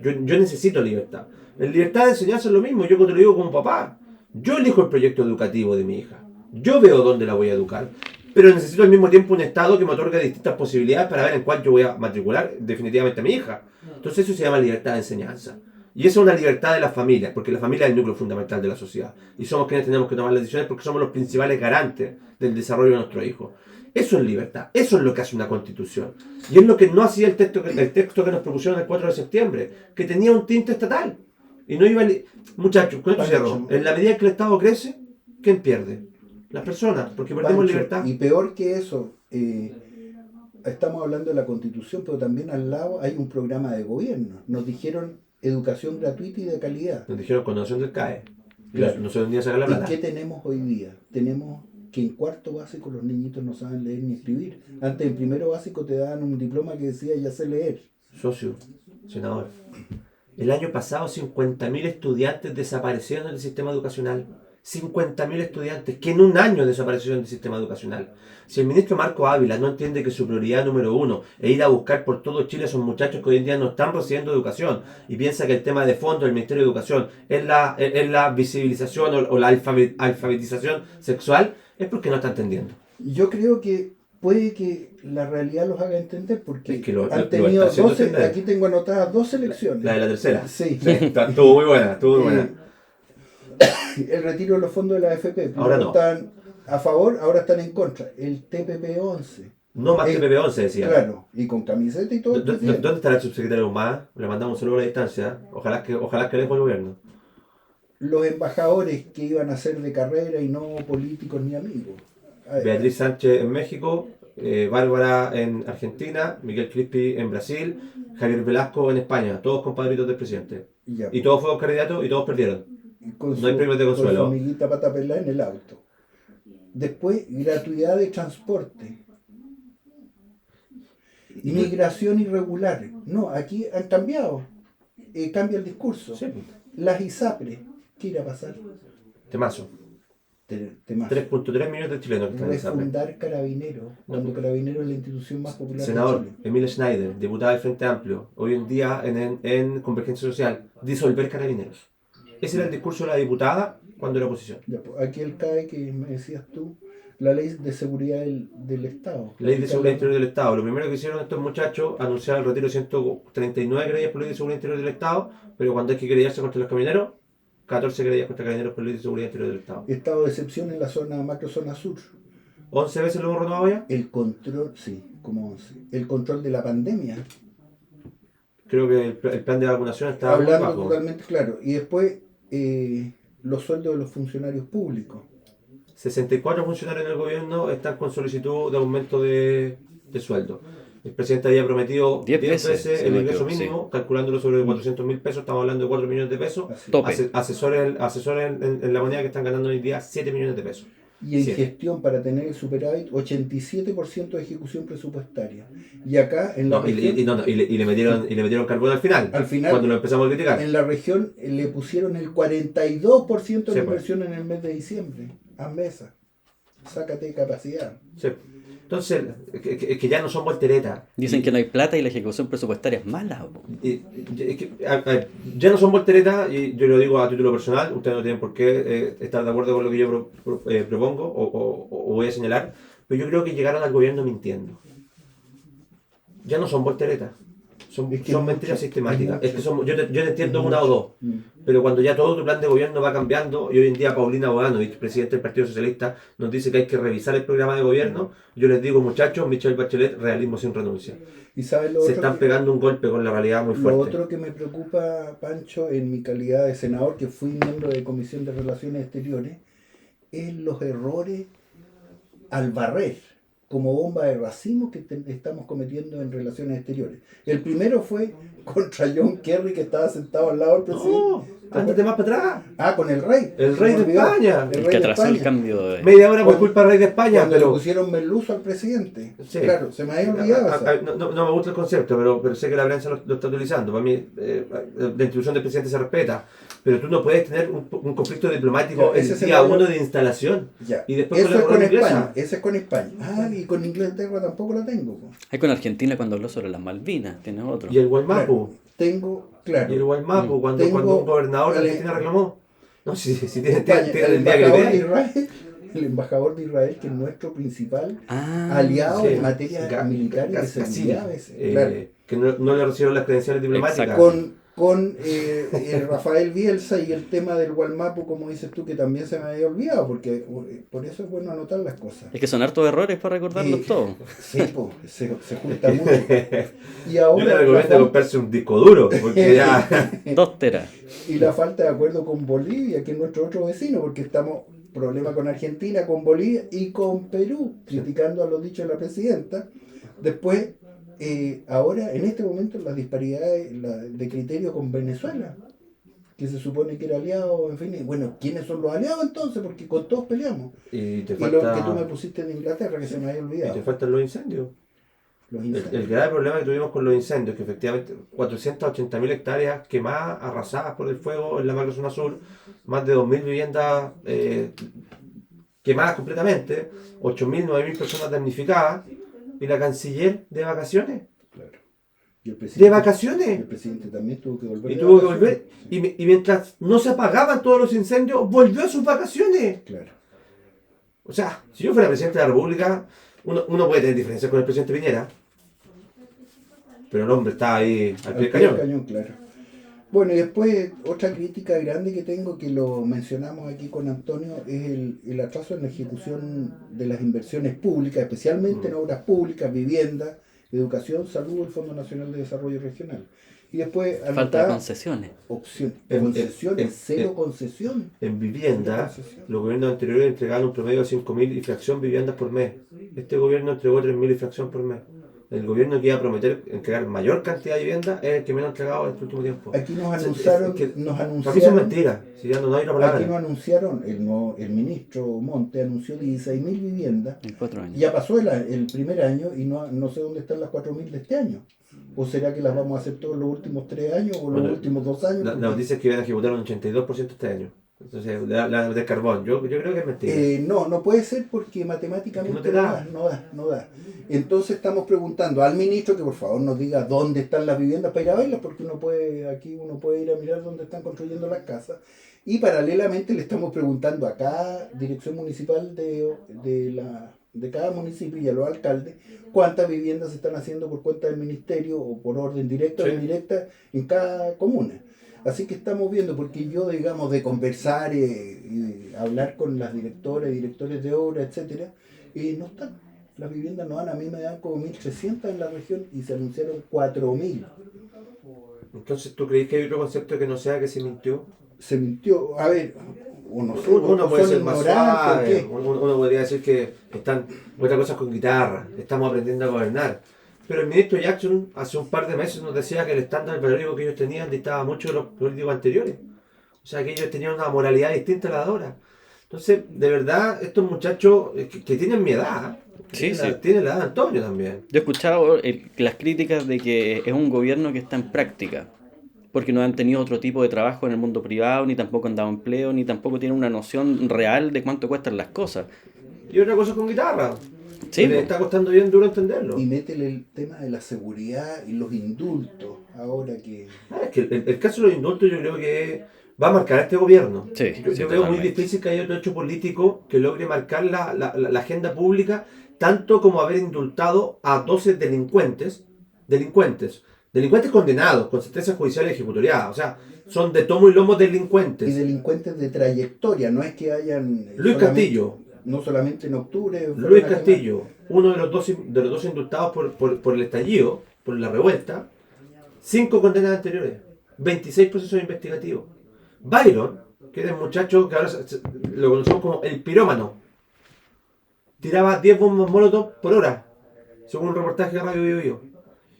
Yo necesito libertad. En libertad de enseñanza es lo mismo. Yo te lo digo como papá. Yo elijo el proyecto educativo de mi hija. Yo veo dónde la voy a educar. Pero necesito al mismo tiempo un Estado que me otorgue distintas posibilidades para ver en cuál yo voy a matricular definitivamente a mi hija. Entonces eso se llama libertad de enseñanza. Y esa es una libertad de las familias, porque la familia es el núcleo fundamental de la sociedad. Y somos quienes tenemos que tomar las decisiones porque somos los principales garantes del desarrollo de nuestros hijos. Eso es libertad, eso es lo que hace una constitución. Y es lo que no hacía el texto que nos propusieron el 4 de septiembre, que tenía un tinte estatal. Y no iba Muchachos, con esto cierro. En la medida en que el Estado crece, ¿quién pierde? Las personas, porque perdemos Pancho, libertad. y peor que eso, estamos hablando de la Constitución, pero también al lado hay un programa de gobierno. Nos dijeron educación gratuita y de calidad. Nos dijeron condonación del CAE. Claro. No sé dónde sacar la ¿Y plata. qué tenemos hoy día? Tenemos que en 4º básico los niñitos no saben leer ni escribir. Antes en 1º básico te daban un diploma que decía ya sé leer. Socio, senador. El año pasado 50.000 estudiantes desaparecieron del sistema educacional. 50.000 estudiantes que en un año desaparecieron del sistema educacional. Si el ministro Marco Ávila no entiende que su prioridad número 1 es ir a buscar por todo Chile a esos muchachos que hoy en día no están recibiendo educación y piensa que el tema de fondo del Ministerio de Educación es la visibilización o la alfabetización sexual, es porque no está entendiendo. Yo creo que puede que la realidad los haga entender porque Es que lo han tenido está haciendo 12, entender. aquí tengo anotadas 2 elecciones. La de la tercera. Sí. Estuvo muy buena, estuvo muy buena. El retiro de los fondos de la AFP. Ahora no. Están a favor, ahora están en contra. El TPP-11. No más TPP-11 decía. Claro, y con camiseta y todo. ¿Dónde estará el subsecretario Humada? Le mandamos un saludo a la distancia. Ojalá que deje el gobierno. Los embajadores que iban a ser de carrera y no políticos ni amigos. Beatriz Sánchez en México, Bárbara en Argentina, Miguel Crispi en Brasil, Javier Velasco en España, todos compadritos del presidente. Ya, Y todos fueron candidatos y todos perdieron. con no hay premios de consuelo. Con su amiguita pata pelada en el auto. Después, gratuidad de transporte. Migración irregular. No, aquí han cambiado. Cambia el discurso. Sí. Las ISAPRES. ¿Qué irá a pasar? Temazo. Temazo. 3.3 millones de chilenos que están en SAPRE. Refundar Carabineros, cuando Carabineros es la institución más popular Senador de Chile. Emilia Schneider, diputada del Frente Amplio, hoy en día en Convergencia Social, disolver Carabineros. Ese era el discurso de la diputada cuando era oposición. Ya, pues, aquí el CAE que me decías tú, La ley de seguridad del Estado. Ley de Seguridad Interior del Estado. Lo primero que hicieron estos muchachos, anunciar el retiro de 139 querellas por Ley de Seguridad Interior del Estado, pero cuando hay que querellarse contra los camioneros, 14 querellas contra carabineros por Ley de Seguridad Interior del Estado. Estado de excepción en la zona, macrozona sur. 11 veces lo hemos renovado ya. El control, sí, como 11. El control de la pandemia. Creo que el plan de vacunación está muy Hablando bajo. totalmente claro. Y después, los sueldos de los funcionarios públicos. 64 funcionarios en el gobierno están con solicitud de aumento de sueldo. El presidente había prometido 10 10 veces, veces si el no me ingreso equivoco, mínimo, calculándolo sobre 400.000 pesos, estamos hablando de 4 millones de pesos. Así. Tope. Asesores en la moneda que están ganando hoy día 7 millones de pesos. Y en Sí. gestión, para tener el superávit, 87% de ejecución presupuestaria. Y acá, en la No, y, región, y le metieron carbón al final. Al final, cuando lo empezamos a criticar. en la región le pusieron el 42% de Sí, inversión en el mes de diciembre. A mesa. Sácate de capacidad. Sí. Entonces, que ya no son volteretas. Dicen que no hay plata y la ejecución presupuestaria es mala. Po. Ya no son volteretas, y yo lo digo a título personal, ustedes no tienen por qué estar de acuerdo con lo que yo propongo o voy a señalar, pero yo creo que llegaron al gobierno mintiendo. Ya no son volteretas, son Es que son es mentiras mucho, sistemáticas. es Es que mucho. yo te entiendo Es una o mucho. dos, pero cuando ya todo tu plan de gobierno va cambiando, y hoy en día Paulina Bodanovich, presidente del Partido Socialista, nos dice que hay que revisar el programa de gobierno, yo les digo, muchachos, Michelle Bachelet, realismo sin renuncia. ¿Y sabes lo Se otro están que- pegando un golpe con la realidad muy Lo fuerte. otro que me preocupa, Pancho, en mi calidad de senador, que fui miembro de Comisión de Relaciones Exteriores, es los errores al barrer como bomba de racimo que estamos cometiendo en relaciones exteriores. El primero fue contra John Kerry, que estaba sentado al lado del presidente. No, ándate más para atrás. Ah, con el rey. El Se rey me de olvidó. España. El El rey que de atrasó el España. cambio de... Media hora por Cuando- culpa del rey de España, Cuando le pero... pusieron merluzo al presidente. Sí. Claro, se me había olvidado esa. No me gusta el concepto, pero sé que la prensa lo está utilizando. Para mí, la institución del presidente se respeta, pero tú no puedes tener un conflicto diplomático Ya, ese el se día lo- 1 de instalación. Ya. Y después Eso con la es con corona inglesa. España. Ese es con España. Ah, y con Inglaterra tampoco la tengo. Po. Hay con Argentina cuando habló sobre las Malvinas, tiene otro. Y el Guaymapu. Tengo, claro. Y el Guaymapu, cuando Tengo- un gobernador de Ale- Argentina reclamó. No, si tiene España, el día que le el embajador de Israel, que es nuestro principal Ah, aliado Sí. en materia militar y de seguridad a veces. Claro. que no le recibieron las credenciales diplomáticas. Exacto. Con el Rafael Bielsa y el tema del Gualmapu, como dices tú, que también se me había olvidado, porque por eso es bueno anotar las cosas. es que son hartos errores para recordarlos Y- todos. Sí, po, se junta mucho. Y Yo ahora le la recomiendo falta- comprarse un disco duro, porque ya... 2 teras. y la falta de acuerdo con Bolivia, que es nuestro otro vecino, porque estamos problema con Argentina, con Bolivia y con Perú, criticando a los dichos de la presidenta. Después, ahora, en este momento, las disparidades de criterio con Venezuela, que se supone que era aliado, en fin, y bueno, ¿quiénes son los aliados entonces? Porque con todos peleamos. Y te Y lo que tú me falta... pusiste de Inglaterra, que se me había Y te olvidado. faltan los incendios. Los El incendios. grave problema que tuvimos con los incendios, que efectivamente 480.000 hectáreas quemadas, arrasadas por el fuego en la macrozona sur, más de 2.000 viviendas quemadas completamente, 8.000, 9.000 personas damnificadas, y la canciller de vacaciones. Claro. Y el ¿De presidente, vacaciones? el presidente también tuvo que volver. Y de tuvo que vacaciones. volver, y mientras no se apagaban todos los incendios, volvió a sus vacaciones. Claro. O sea, si yo fuera presidente de la República, uno puede tener diferencias con el presidente Piñera, pero el hombre está ahí al pie del cañón. Claro. Bueno, y después otra crítica grande que tengo, que lo mencionamos aquí con Antonio, es el atraso en la ejecución de las inversiones públicas, especialmente en obras públicas, vivienda, educación, salud, el Fondo Nacional de Desarrollo Regional. Y después Falta de anotar concesiones. opciones, En- concesiones, en- cero en- concesión. En vivienda, los gobiernos anteriores entregaban un promedio de 5.000 y fracción viviendas por mes. Este gobierno entregó 3.000 y fracción por mes. El gobierno que iba a prometer entregar mayor cantidad de viviendas es el que menos ha entregado en este último tiempo. Aquí nos Es- anunciaron, es que nos Para mí son anunciaron, mentiras, si ya no hay otra palabra. aquí nos anunciaron, el ministro Monte anunció 16.000 viviendas. En 4 años. Ya pasó el primer año y no sé dónde están las 4.000 de este año. ¿O será que las vamos a hacer todos los últimos 3 años o los Bueno, últimos 2 años? La noticia es que iban a ejecutar un 82% este año. Entonces, de carbón. Yo creo que es mentira. No puede ser porque matemáticamente No te da. no da. Entonces estamos preguntando al ministro que por favor nos diga dónde están las viviendas para ir a verlas, porque uno puede ir a mirar dónde están construyendo las casas. Y paralelamente le estamos preguntando a cada dirección municipal de cada municipio y a los alcaldes cuántas viviendas se están haciendo por cuenta del ministerio o por orden directa o Sí. indirecta en cada comuna. Así que estamos viendo, porque yo, digamos, de conversar y hablar con las directoras y directores de obra, etcétera, no están. Las viviendas no dan, a mí me dan como 1.300 en la región y se anunciaron 4.000. Entonces, ¿tú crees que hay otro concepto que no sea que se mintió? Se mintió, a ver, Uno unos puede son ser más ignorantes, suave, ¿qué? uno podría decir que están otras cosas con guitarra, estamos aprendiendo a gobernar. Pero el ministro Jackson hace un par de meses nos decía que el estándar periódico que ellos tenían distaba mucho de los políticos anteriores. O sea, que ellos tenían una moralidad distinta a la de ahora. Entonces, de verdad, estos muchachos que tienen mi edad, Sí, sí. tienen la edad de Antonio también. Yo he escuchado las críticas de que es un gobierno que está en práctica, porque no han tenido otro tipo de trabajo en el mundo privado, ni tampoco han dado empleo, ni tampoco tienen una noción real de cuánto cuestan las cosas. Y otra cosa con guitarra. Sí, que le po. está costando bien duro entenderlo. Y métele el tema de la seguridad y los indultos, ahora que... Es que el caso de los indultos yo creo que va a marcar a este gobierno. Sí, Yo sí, veo muy totalmente. difícil que haya otro hecho político que logre marcar la agenda pública, tanto como haber indultado a 12 delincuentes condenados, con sentencias judiciales ejecutoriadas. O sea, son de tomo y lomo Y delincuentes. delincuentes de trayectoria, no es que hayan... Luis solamente- Castillo. No solamente en octubre... fueron Luis a quemar. Castillo, uno de los dos indultados por el estallido, por la revuelta, 5 condenas anteriores, 26 procesos investigativos. Byron, que era el muchacho que ahora lo conocemos como el pirómano, tiraba 10 bombas molotov por hora, según un reportaje de Radio Bio Bio.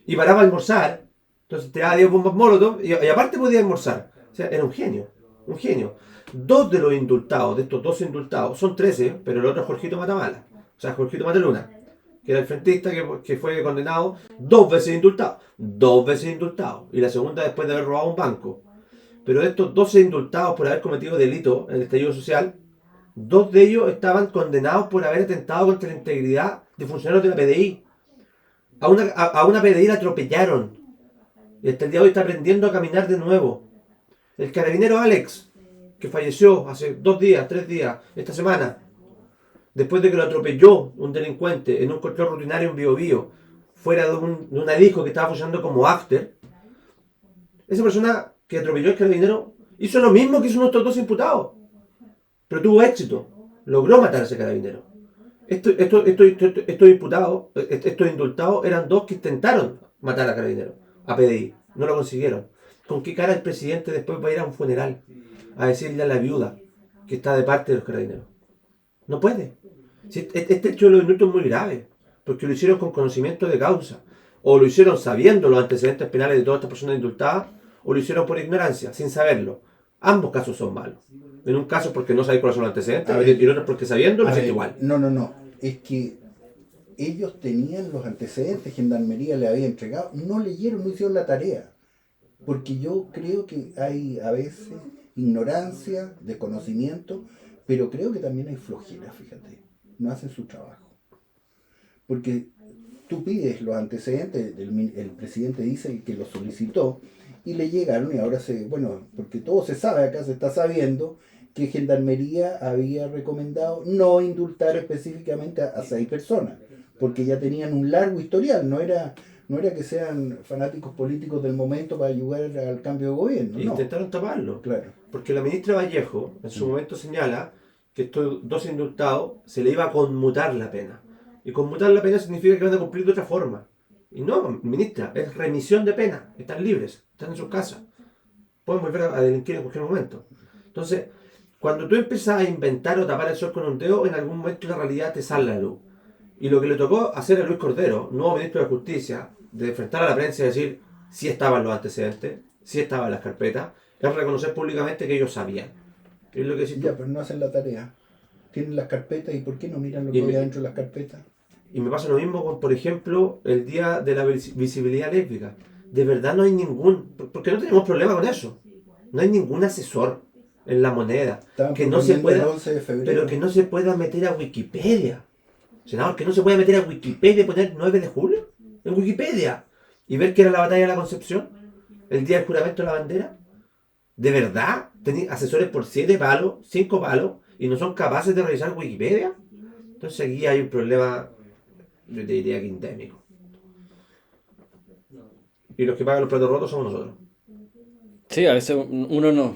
Y paraba a almorzar, entonces tiraba 10 bombas molotov y aparte podía almorzar. O sea, era un genio, un genio. 2 de los indultados, de estos 12 indultados, son 13, pero el otro es Jorgito Matamala. O sea, Jorgito Mataluna, que era el frentista que fue condenado 2 veces indultado. 2 veces indultado. Y la segunda después de haber robado un banco. Pero de estos 12 indultados por haber cometido delito en el estallido social, 2 de ellos estaban condenados por haber atentado contra la integridad de funcionarios de la PDI. A una PDI la atropellaron. Y hasta el día de hoy está aprendiendo a caminar de nuevo. El carabinero Alex, que falleció hace 2 días, 3 días, esta semana, después de que lo atropelló un delincuente en un control rutinario en Biobío, fuera de una disco que estaba funcionando como after, esa persona que atropelló al carabinero hizo lo mismo que hizo nuestros 2 imputados, pero tuvo éxito, logró matar a ese carabinero. Estos imputados, estos indultados, eran 2 que intentaron matar a carabinero, a PDI, no lo consiguieron. ¿Con qué cara el presidente después va a ir a un funeral a decirle a la viuda que está de parte de los carabineros? No puede. Si este hecho de los indultos es muy grave, porque lo hicieron con conocimiento de causa, o lo hicieron sabiendo los antecedentes penales de todas estas personas indultadas, o lo hicieron por ignorancia, sin saberlo. Ambos casos son malos. En un caso porque no sabéis cuáles son los antecedentes, A ver. y en otro porque sabiendo lo A hiciste ver, igual. No. Es que ellos tenían los antecedentes, Gendarmería le había entregado, no leyeron, no hicieron la tarea. Porque yo creo que hay a veces ignorancia, desconocimiento, pero creo que también hay flojera, fíjate. No hacen su trabajo. Porque tú pides los antecedentes, el presidente dice que los solicitó y le llegaron y ahora porque todo se sabe, acá se está sabiendo que Gendarmería había recomendado no indultar específicamente a 6 personas, porque ya tenían un largo historial, no era que sean fanáticos políticos del momento para ayudar al cambio de gobierno, Y no. intentaron taparlo. Claro. Porque la ministra Vallejo en su momento señala que estos 2 indultados se le iba a conmutar la pena. Y conmutar la pena significa que van a cumplir de otra forma. Y no, ministra, es remisión de pena. Están libres, están en sus casas. Pueden volver a delinquir en cualquier momento. Entonces, cuando tú empiezas a inventar o tapar el sol con un dedo, en algún momento la realidad te sale a la luz. Y lo que le tocó hacer a Luis Cordero, nuevo ministro de Justicia, de enfrentar a la prensa y decir si estaban los antecedentes, si estaban las carpetas, es reconocer públicamente que ellos sabían. Es lo que decís tú. Ya, pero no hacen la tarea. Tienen las carpetas y ¿por qué no miran lo Y que me- había dentro de las carpetas? Y me pasa lo mismo con, por ejemplo, el día de la visibilidad lésbica. De verdad no hay ningún... Porque no tenemos problema con eso. No hay ningún asesor. en La Moneda. Estaban Que no se proponiendo pueda, el 11 de febrero. pero que no se pueda meter a Wikipedia. Senador, que no se pueda meter a Wikipedia y poner 9 de julio en Wikipedia y ver que era la batalla de la Concepción, el día del juramento de la bandera. ¿De verdad? ¿Tenéis asesores por 7 palos, 5 palos y no son capaces de revisar Wikipedia? Entonces aquí hay un problema, yo te diría que endémico. Y los que pagan los platos rotos somos nosotros. Sí, a veces uno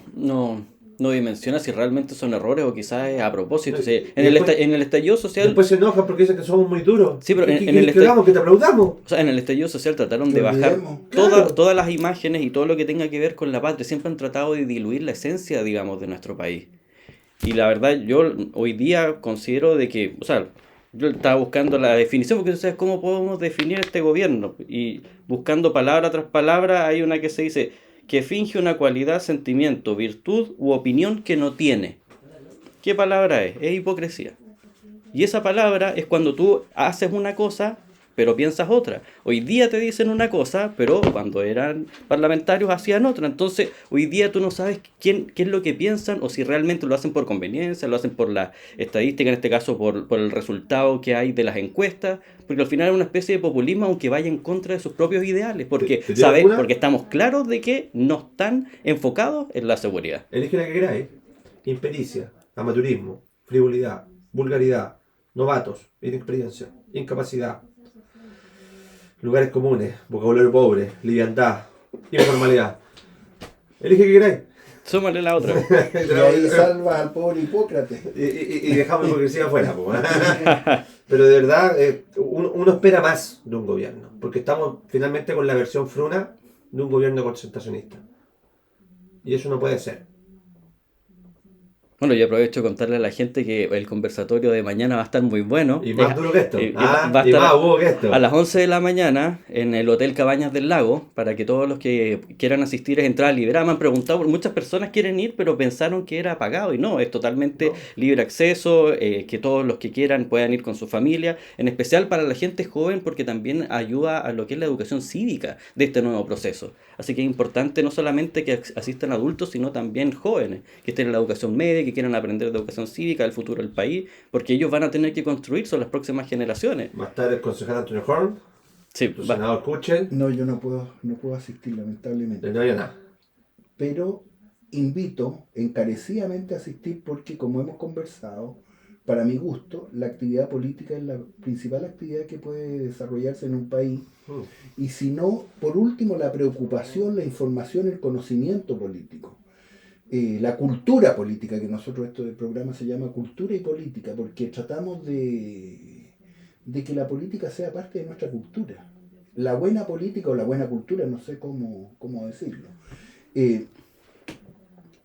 no dimensiona si realmente son errores o quizás es a propósito. No, O sea, y después- en el estallido social, Después se enojan porque dicen que somos muy duros. Sí, pero ¿Qué en el quieres que hagamos? ¿Que te aplaudamos? o sea, en el estallido social trataron Que de bajar olvidemos. Claro. todas las imágenes y todo lo que tenga que ver con la patria. Siempre han tratado de diluir la esencia, digamos, de nuestro país. Y la verdad, yo hoy día considero de que, o sea, yo estaba buscando la definición, porque tú sabes cómo podemos definir este gobierno. Y buscando palabra tras palabra, hay una que se dice que finge una cualidad, sentimiento, virtud u opinión que no tiene. ¿Qué palabra es? Es hipocresía. Y esa palabra es cuando tú haces una cosa, pero piensas otra. Hoy día te dicen una cosa, pero cuando eran parlamentarios hacían otra. Entonces, hoy día tú no sabes qué es lo que piensan o si realmente lo hacen por conveniencia, lo hacen por la estadística, en este caso por el resultado que hay de las encuestas, porque al final es una especie de populismo, aunque vaya en contra de sus propios ideales, porque, ¿Te tiro alguna? porque estamos claros de que no están enfocados en la seguridad. Elige la que queráis. Impericia, amateurismo, frivolidad, vulgaridad, novatos, inexperiencia, incapacidad, lugares comunes, vocabulario pobre, liviandad, informalidad. Elige que queráis. Súmale la otra. Y ahí salvas al pobre Hipócrates. Y dejamos la hipocresía afuera. Po. Pero de verdad, uno espera más de un gobierno. Porque estamos finalmente con la versión fruna de un gobierno concentracionista. Y eso no puede ser. Bueno, yo aprovecho de contarle a la gente que el conversatorio de mañana va a estar muy bueno. Y más duro que esto. Va a Y estar más hubo que esto. a las 11 de la mañana en el Hotel Cabañas del Lago, para que todos los que quieran asistir es entrada libre. Me han preguntado, muchas personas quieren ir, pero pensaron que era pagado y no, es totalmente libre acceso, que todos los que quieran puedan ir con su familia, en especial para la gente joven, porque también ayuda a lo que es la educación cívica de este nuevo proceso. Así que es importante no solamente que asistan adultos, sino también jóvenes, que estén en la educación media, que quieran aprender de educación cívica, del futuro del país, porque ellos van a tener que construir, son las próximas generaciones. Va a estar el concejal Antonio Horn, Sí, el senador Kuchel, No, yo no puedo asistir, lamentablemente. no había nada. Pero invito encarecidamente a asistir porque, como hemos conversado, para mi gusto, la actividad política es la principal actividad que puede desarrollarse en un país. Y si no, por último, la preocupación, la información, el conocimiento político. La cultura política, que nosotros esto del programa se llama cultura y política, porque tratamos de que la política sea parte de nuestra cultura. La buena política o la buena cultura, no sé cómo decirlo.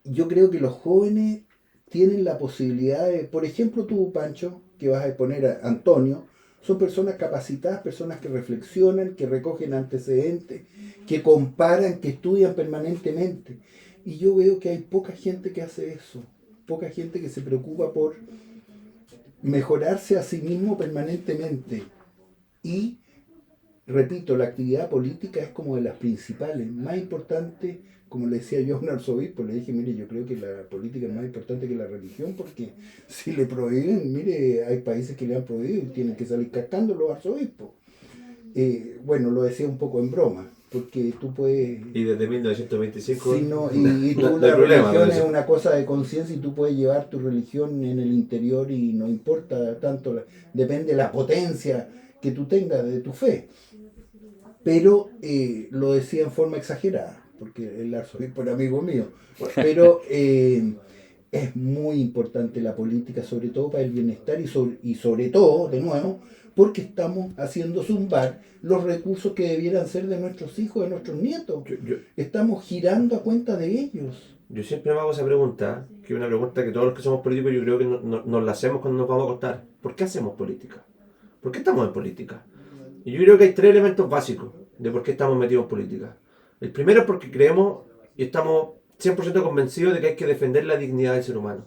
Yo creo que los jóvenes tienen la posibilidad de, por ejemplo tú, Pancho, que vas a exponer a Antonio, son personas capacitadas, personas que reflexionan, que recogen antecedentes, que comparan, que estudian permanentemente. Y yo veo que hay poca gente que hace eso, poca gente que se preocupa por mejorarse a sí mismo permanentemente. Y, repito, la actividad política es como de las principales, más importante, como le decía yo a un arzobispo, le dije, mire, yo creo que la política es más importante que la religión, porque si le prohíben, mire, hay países que le han prohibido y tienen que salir cascando los arzobispos. Bueno, lo decía un poco en broma, porque tú puedes... Y desde 1925... Sí, no, y tú, no hay la problema, religión pero es una cosa de conciencia y tú puedes llevar tu religión en el interior y no importa tanto, depende de la potencia que tú tengas de tu fe. Pero lo decía en forma exagerada, porque el arzobispo era amigo mío. Pero es muy importante la política, sobre todo para el bienestar y sobre todo, de nuevo, porque estamos haciendo zumbar los recursos que debieran ser de nuestros hijos, de nuestros nietos. Estamos girando a cuenta de ellos. Yo siempre me hago esa pregunta, que es una pregunta que todos los que somos políticos yo creo que nos la hacemos cuando nos vamos a acostar. ¿Por qué hacemos política? ¿Por qué estamos en política? Y yo creo que hay 3 elementos básicos de por qué estamos metidos en política. El primero es porque creemos y estamos 100% convencidos de que hay que defender la dignidad del ser humano.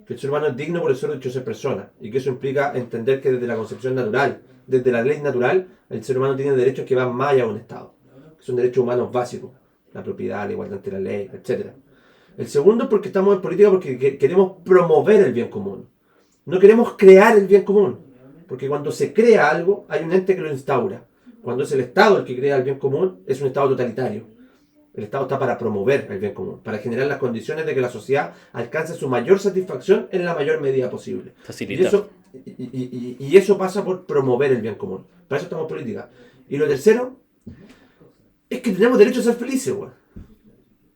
Que el ser humano es digno por el solo hecho de ser persona. Y que eso implica entender que desde la concepción natural, desde la ley natural, el ser humano tiene derechos que van más allá de un Estado. Que son derechos humanos básicos. La propiedad, la igualdad ante la ley, etc. El segundo porque estamos en política porque queremos promover el bien común. No queremos crear el bien común. Porque cuando se crea algo, hay un ente que lo instaura. Cuando es el Estado el que crea el bien común, es un Estado totalitario. El Estado está para promover el bien común, para generar las condiciones de que la sociedad alcance su mayor satisfacción en la mayor medida posible. Facilitar. Y eso pasa por promover el bien común. Para eso estamos en política. Y lo tercero es que tenemos derecho a ser felices, güey.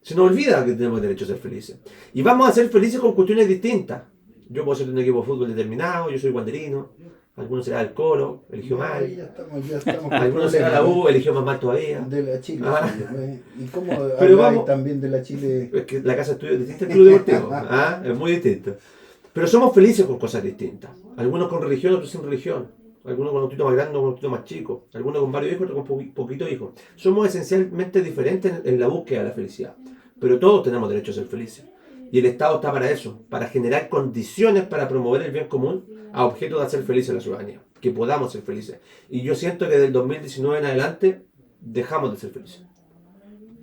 Se nos olvida que tenemos derecho a ser felices. Y vamos a ser felices con cuestiones distintas. Yo puedo ser de un equipo de fútbol determinado, yo soy guanderino, algunos será del Coro, eligió mal. Ya estamos Algunos será la U, eligió más mal todavía. de la Chile. Ah. ¿Y cómo Pero habláis vamos- también de la Chile? Es que la casa de estudio es distinta al club deportivo. Es muy distinto. Pero somos felices con cosas distintas. Algunos con religión, otros sin religión. Algunos con un poquito más grande, otros con un poquito más chico. Algunos con varios hijos, otros con poquitos hijos. Somos esencialmente diferentes en la búsqueda de la felicidad. Pero todos tenemos derecho a ser felices. Y el Estado está para eso, para generar condiciones para promover el bien común a objeto de hacer felices a la ciudadanía. Que podamos ser felices. Y yo siento que del 2019 en adelante dejamos de ser felices.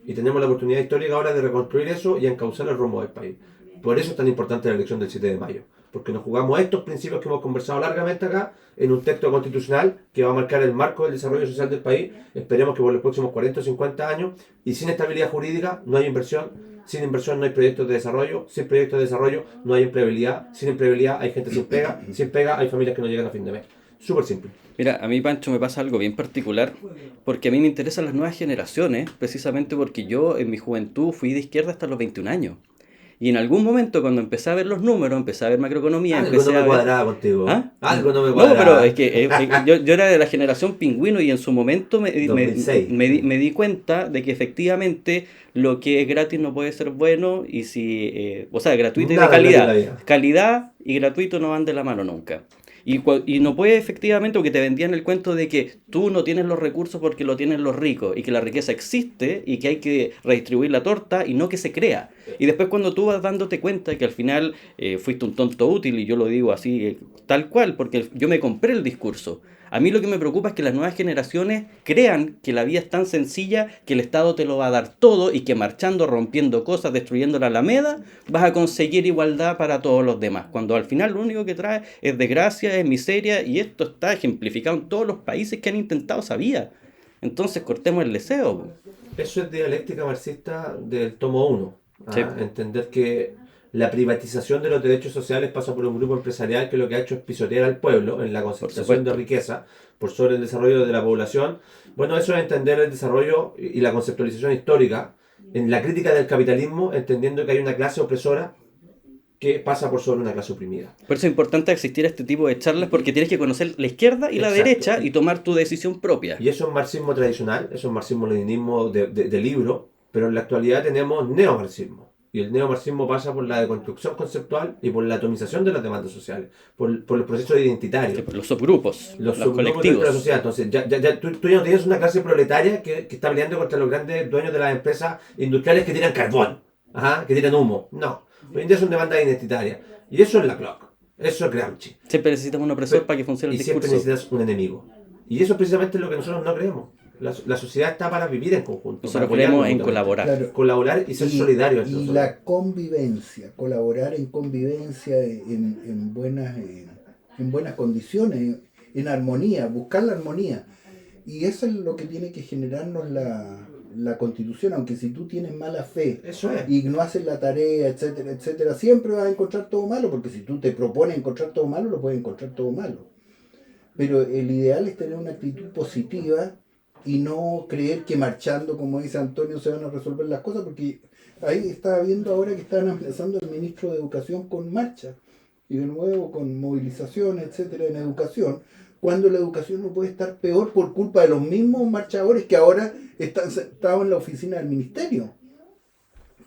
Y tenemos la oportunidad histórica ahora de reconstruir eso y encauzar el rumbo del país. Por eso es tan importante la elección del 7 de mayo. Porque nos jugamos estos principios que hemos conversado largamente acá en un texto constitucional que va a marcar el marco del desarrollo social del país. Esperemos que por los próximos 40 o 50 años. Y sin estabilidad jurídica no hay inversión. Sin inversión no hay proyectos de desarrollo. Sin proyectos de desarrollo no hay empleabilidad. Sin empleabilidad hay gente sin pega. Sin pega hay familias que no llegan a fin de mes. Súper simple. Mira, a mí, Pancho, me pasa algo bien particular, porque a mí me interesan las nuevas generaciones, precisamente porque yo en mi juventud fui de izquierda hasta los 21 años. Y en algún momento, cuando empecé a ver los números, empecé a ver macroeconomía, Algo empecé no me a ver... cuadraba contigo. ¿Ah? Algo no me No, cuadraba. pero es que yo era de la generación pingüino y en su momento me 2006. di cuenta de que efectivamente lo que es gratis no puede ser bueno y si, o sea, gratuito y de Nada es gratis en la calidad. vida. Calidad y gratuito no van de la mano nunca. Y no puede efectivamente, porque te vendían el cuento de que tú no tienes los recursos porque lo tienen los ricos y que la riqueza existe y que hay que redistribuir la torta y no que se crea. Y después cuando tú vas dándote cuenta que al final fuiste un tonto útil, y yo lo digo así tal cual, porque yo me compré el discurso. A mí lo que me preocupa es que las nuevas generaciones crean que la vida es tan sencilla que el Estado te lo va a dar todo y que marchando, rompiendo cosas, destruyendo la Alameda, vas a conseguir igualdad para todos los demás. Cuando al final lo único que trae es desgracia, es miseria, y esto está ejemplificado en todos los países que han intentado esa vía. Entonces cortemos el deseo. Po. Eso es dialéctica marxista del tomo 1. Sí. Entender que la privatización de los derechos sociales pasa por un grupo empresarial que lo que ha hecho es pisotear al pueblo en la concentración supuesto. de riqueza por sobre el desarrollo de la población. Bueno, eso es entender el desarrollo y la conceptualización histórica en la crítica del capitalismo, entendiendo que hay una clase opresora que pasa por sobre una clase oprimida. Por eso es importante existir este tipo de charlas, porque tienes que conocer la izquierda y la Exacto. derecha y tomar tu decisión propia. Y eso es marxismo tradicional, eso es marxismo-leninismo de libro, pero en la actualidad tenemos neomarxismo. Y el neomarxismo pasa por la deconstrucción conceptual y por la atomización de las demandas sociales, por los procesos identitarios. Los subgrupos, Los los subgrupos dentro de la colectivos. sociedad. Entonces, tú ya no tienes una clase proletaria que está peleando contra los grandes dueños de las empresas industriales que tiran carbón, que tiran humo. No. Hoy en día son demandas identitarias. Y eso es la clock. Eso es Gramsci. Siempre necesitas un opresor para que funcione Y el siempre discurso. necesitas un enemigo. Y eso es precisamente lo que nosotros no creemos. La sociedad está para vivir en conjunto. Nosotros para apoyarnos creemos en mutuamente. colaborar. Claro. Colaborar y ser solidarios. entre Y nosotros. la convivencia, colaborar en convivencia en buenas condiciones, en armonía, buscar la armonía. Y eso es lo que tiene que generarnos la Constitución, aunque si tú tienes mala fe Eso es. y no haces la tarea, etcétera, etcétera, siempre vas a encontrar todo malo, porque si tú te propones encontrar todo malo, lo puedes encontrar todo malo. Pero el ideal es tener una actitud positiva y no creer que marchando, como dice Antonio, se van a resolver las cosas, porque ahí estaba viendo ahora que estaban amenazando al ministro de Educación con marcha, y de nuevo con movilizaciones, etcétera, en educación, cuando la educación no puede estar peor por culpa de los mismos marchadores que ahora están sentados en la oficina del ministerio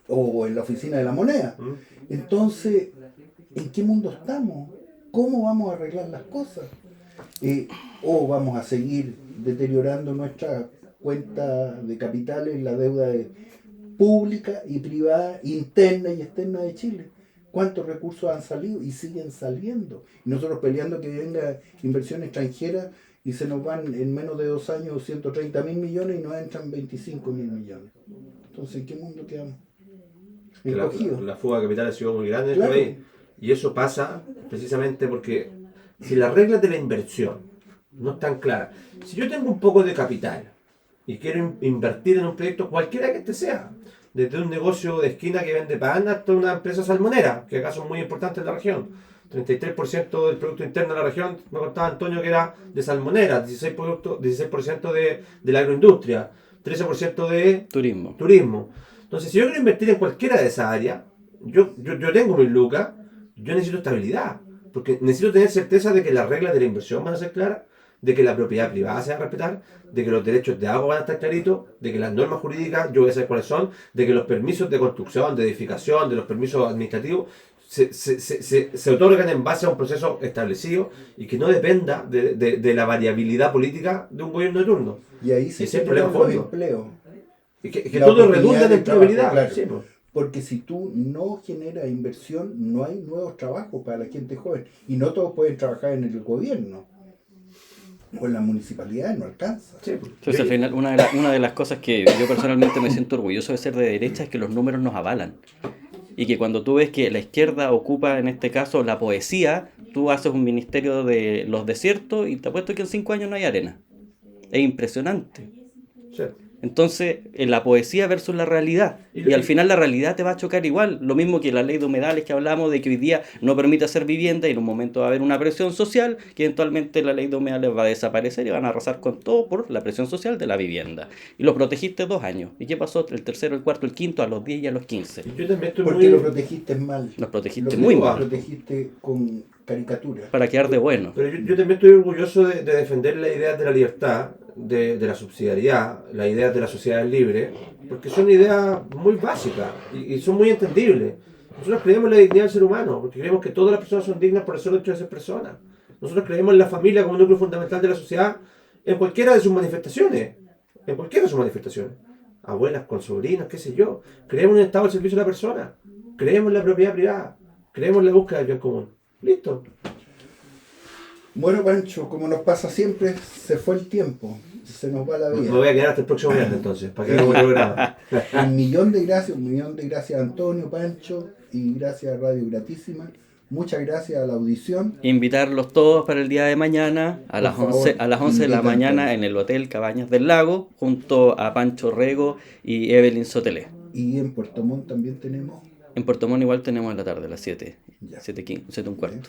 o en la oficina de la moneda. Entonces, ¿en qué mundo estamos? ¿Cómo vamos a arreglar las cosas? ¿O vamos a seguir deteriorando nuestra cuenta de capitales, la deuda pública y privada, interna y externa de Chile? ¿Cuántos recursos han salido y siguen saliendo? Y nosotros peleando que venga inversión extranjera y se nos van en menos de 2 años 130.000 millones y nos entran 25.000 millones. Entonces, ¿en qué mundo quedamos? que encogido. la fuga de capital ha sido muy grande en Claro. este país. Y eso pasa precisamente porque si las reglas de la inversión no están claras, si yo tengo un poco de capital y quiero invertir en un proyecto cualquiera que este sea, desde un negocio de esquina que vende pan hasta una empresa salmonera, que acá son muy importantes en la región. 33% del Producto Interno de la región, me contaba Antonio, que era de salmonera, 16% de la agroindustria, 13% de Turismo. turismo. Entonces, si yo quiero invertir en cualquiera de esas áreas, yo tengo mis lucas, yo necesito estabilidad, porque necesito tener certeza de que las reglas de la inversión van a ser claras, de que la propiedad privada se va a respetar, de que los derechos de agua van a estar claritos, de que las normas jurídicas, yo voy a saber cuáles son, de que los permisos de construcción, de edificación, de los permisos administrativos, se otorgan en base a un proceso establecido y que no dependa de la variabilidad política de un gobierno de turno. Y ahí se Ese es el generan problema los fondo. empleos. Y que La todo oportunidad redunda en de empleabilidad. trabajo, claro. Sí, pues. Porque si tú no generas inversión, no hay nuevos trabajos para la gente joven. Y no todos pueden trabajar en el gobierno. O en la municipalidad, no alcanza. Sí, pues. Entonces, al final, una de las cosas que yo personalmente me siento orgulloso de ser de derecha es que los números nos avalan. Y que cuando tú ves que la izquierda ocupa, en este caso, la poesía, tú haces un ministerio de los desiertos y te apuesto que en 5 años no hay arena. Es impresionante. Sí. Entonces, en la poesía versus la realidad. Y al final la realidad te va a chocar igual. Lo mismo que la ley de humedales que hablamos de que hoy día no permite hacer vivienda y en un momento va a haber una presión social que eventualmente la ley de humedales va a desaparecer y van a arrasar con todo por la presión social de la vivienda. Y lo protegiste 2 años. ¿Y qué pasó? El tercero, el cuarto, el quinto, a los 10 y a los 15. Y yo también estoy Porque muy... lo protegiste mal. Los protegiste Lo muy mal. protegiste con caricaturas. Para quedar de bueno. Pero yo también estoy orgulloso de defender las ideas de la libertad, de la subsidiariedad, las ideas de la sociedad libre, porque son ideas muy básicas y son muy entendibles. Nosotros creemos en la dignidad del ser humano, porque creemos que todas las personas son dignas por el solo hecho de ser personas. Nosotros creemos en la familia como núcleo fundamental de la sociedad en cualquiera de sus manifestaciones. En cualquiera de sus manifestaciones. Abuelas con sobrinos, qué sé yo. Creemos en un estado al servicio de la persona. Creemos en la propiedad privada. Creemos en la búsqueda del bien común. Listo. Bueno, Pancho, como nos pasa siempre, se fue el tiempo. Se nos va la Me vida. voy a quedar hasta el próximo viernes entonces, para que hagamos el programa. Un millón de gracias a Antonio, Pancho, y gracias a Radio Gratísima. Muchas gracias a la audición. Invitarlos todos para el día de mañana a las Por 11, favor, a las 11 de la invitan mañana todos. en el Hotel Cabañas del Lago junto a Pancho Rego y Evelyn Sotelé. Y en Puerto Montt también tenemos. En Puerto Montt igual tenemos en la tarde, a las 7, Ya. 7:15,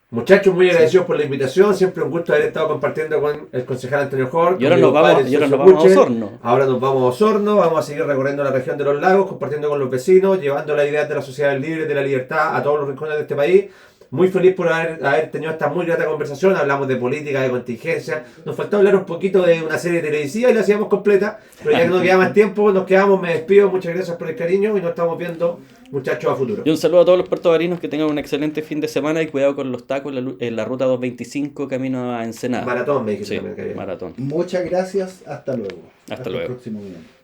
Muchachos, muy agradecidos por la invitación. Siempre un gusto haber estado compartiendo con el concejal Antonio Jorge. Y ahora nos vamos a Osorno. Ahora nos vamos a Osorno. Vamos a seguir recorriendo la región de los lagos, compartiendo con los vecinos, llevando las ideas de la sociedad libre, de la libertad a todos los rincones de este país. Muy feliz por haber tenido esta muy grata conversación. Hablamos de política, de contingencia. Nos faltó hablar un poquito de una serie televisiva y la hacíamos completa. Pero ya que no queda más tiempo, nos quedamos. Me despido. Muchas gracias por el cariño y nos estamos viendo, muchachos, a futuro. Y un saludo a todos los puertovarinos, que tengan un excelente fin de semana y cuidado con los tacos en la ruta 225 camino a Ensenada. Maratón, me dijiste Sí, también que había. maratón. Muchas gracias. Hasta luego. Hasta luego. el próximo viernes.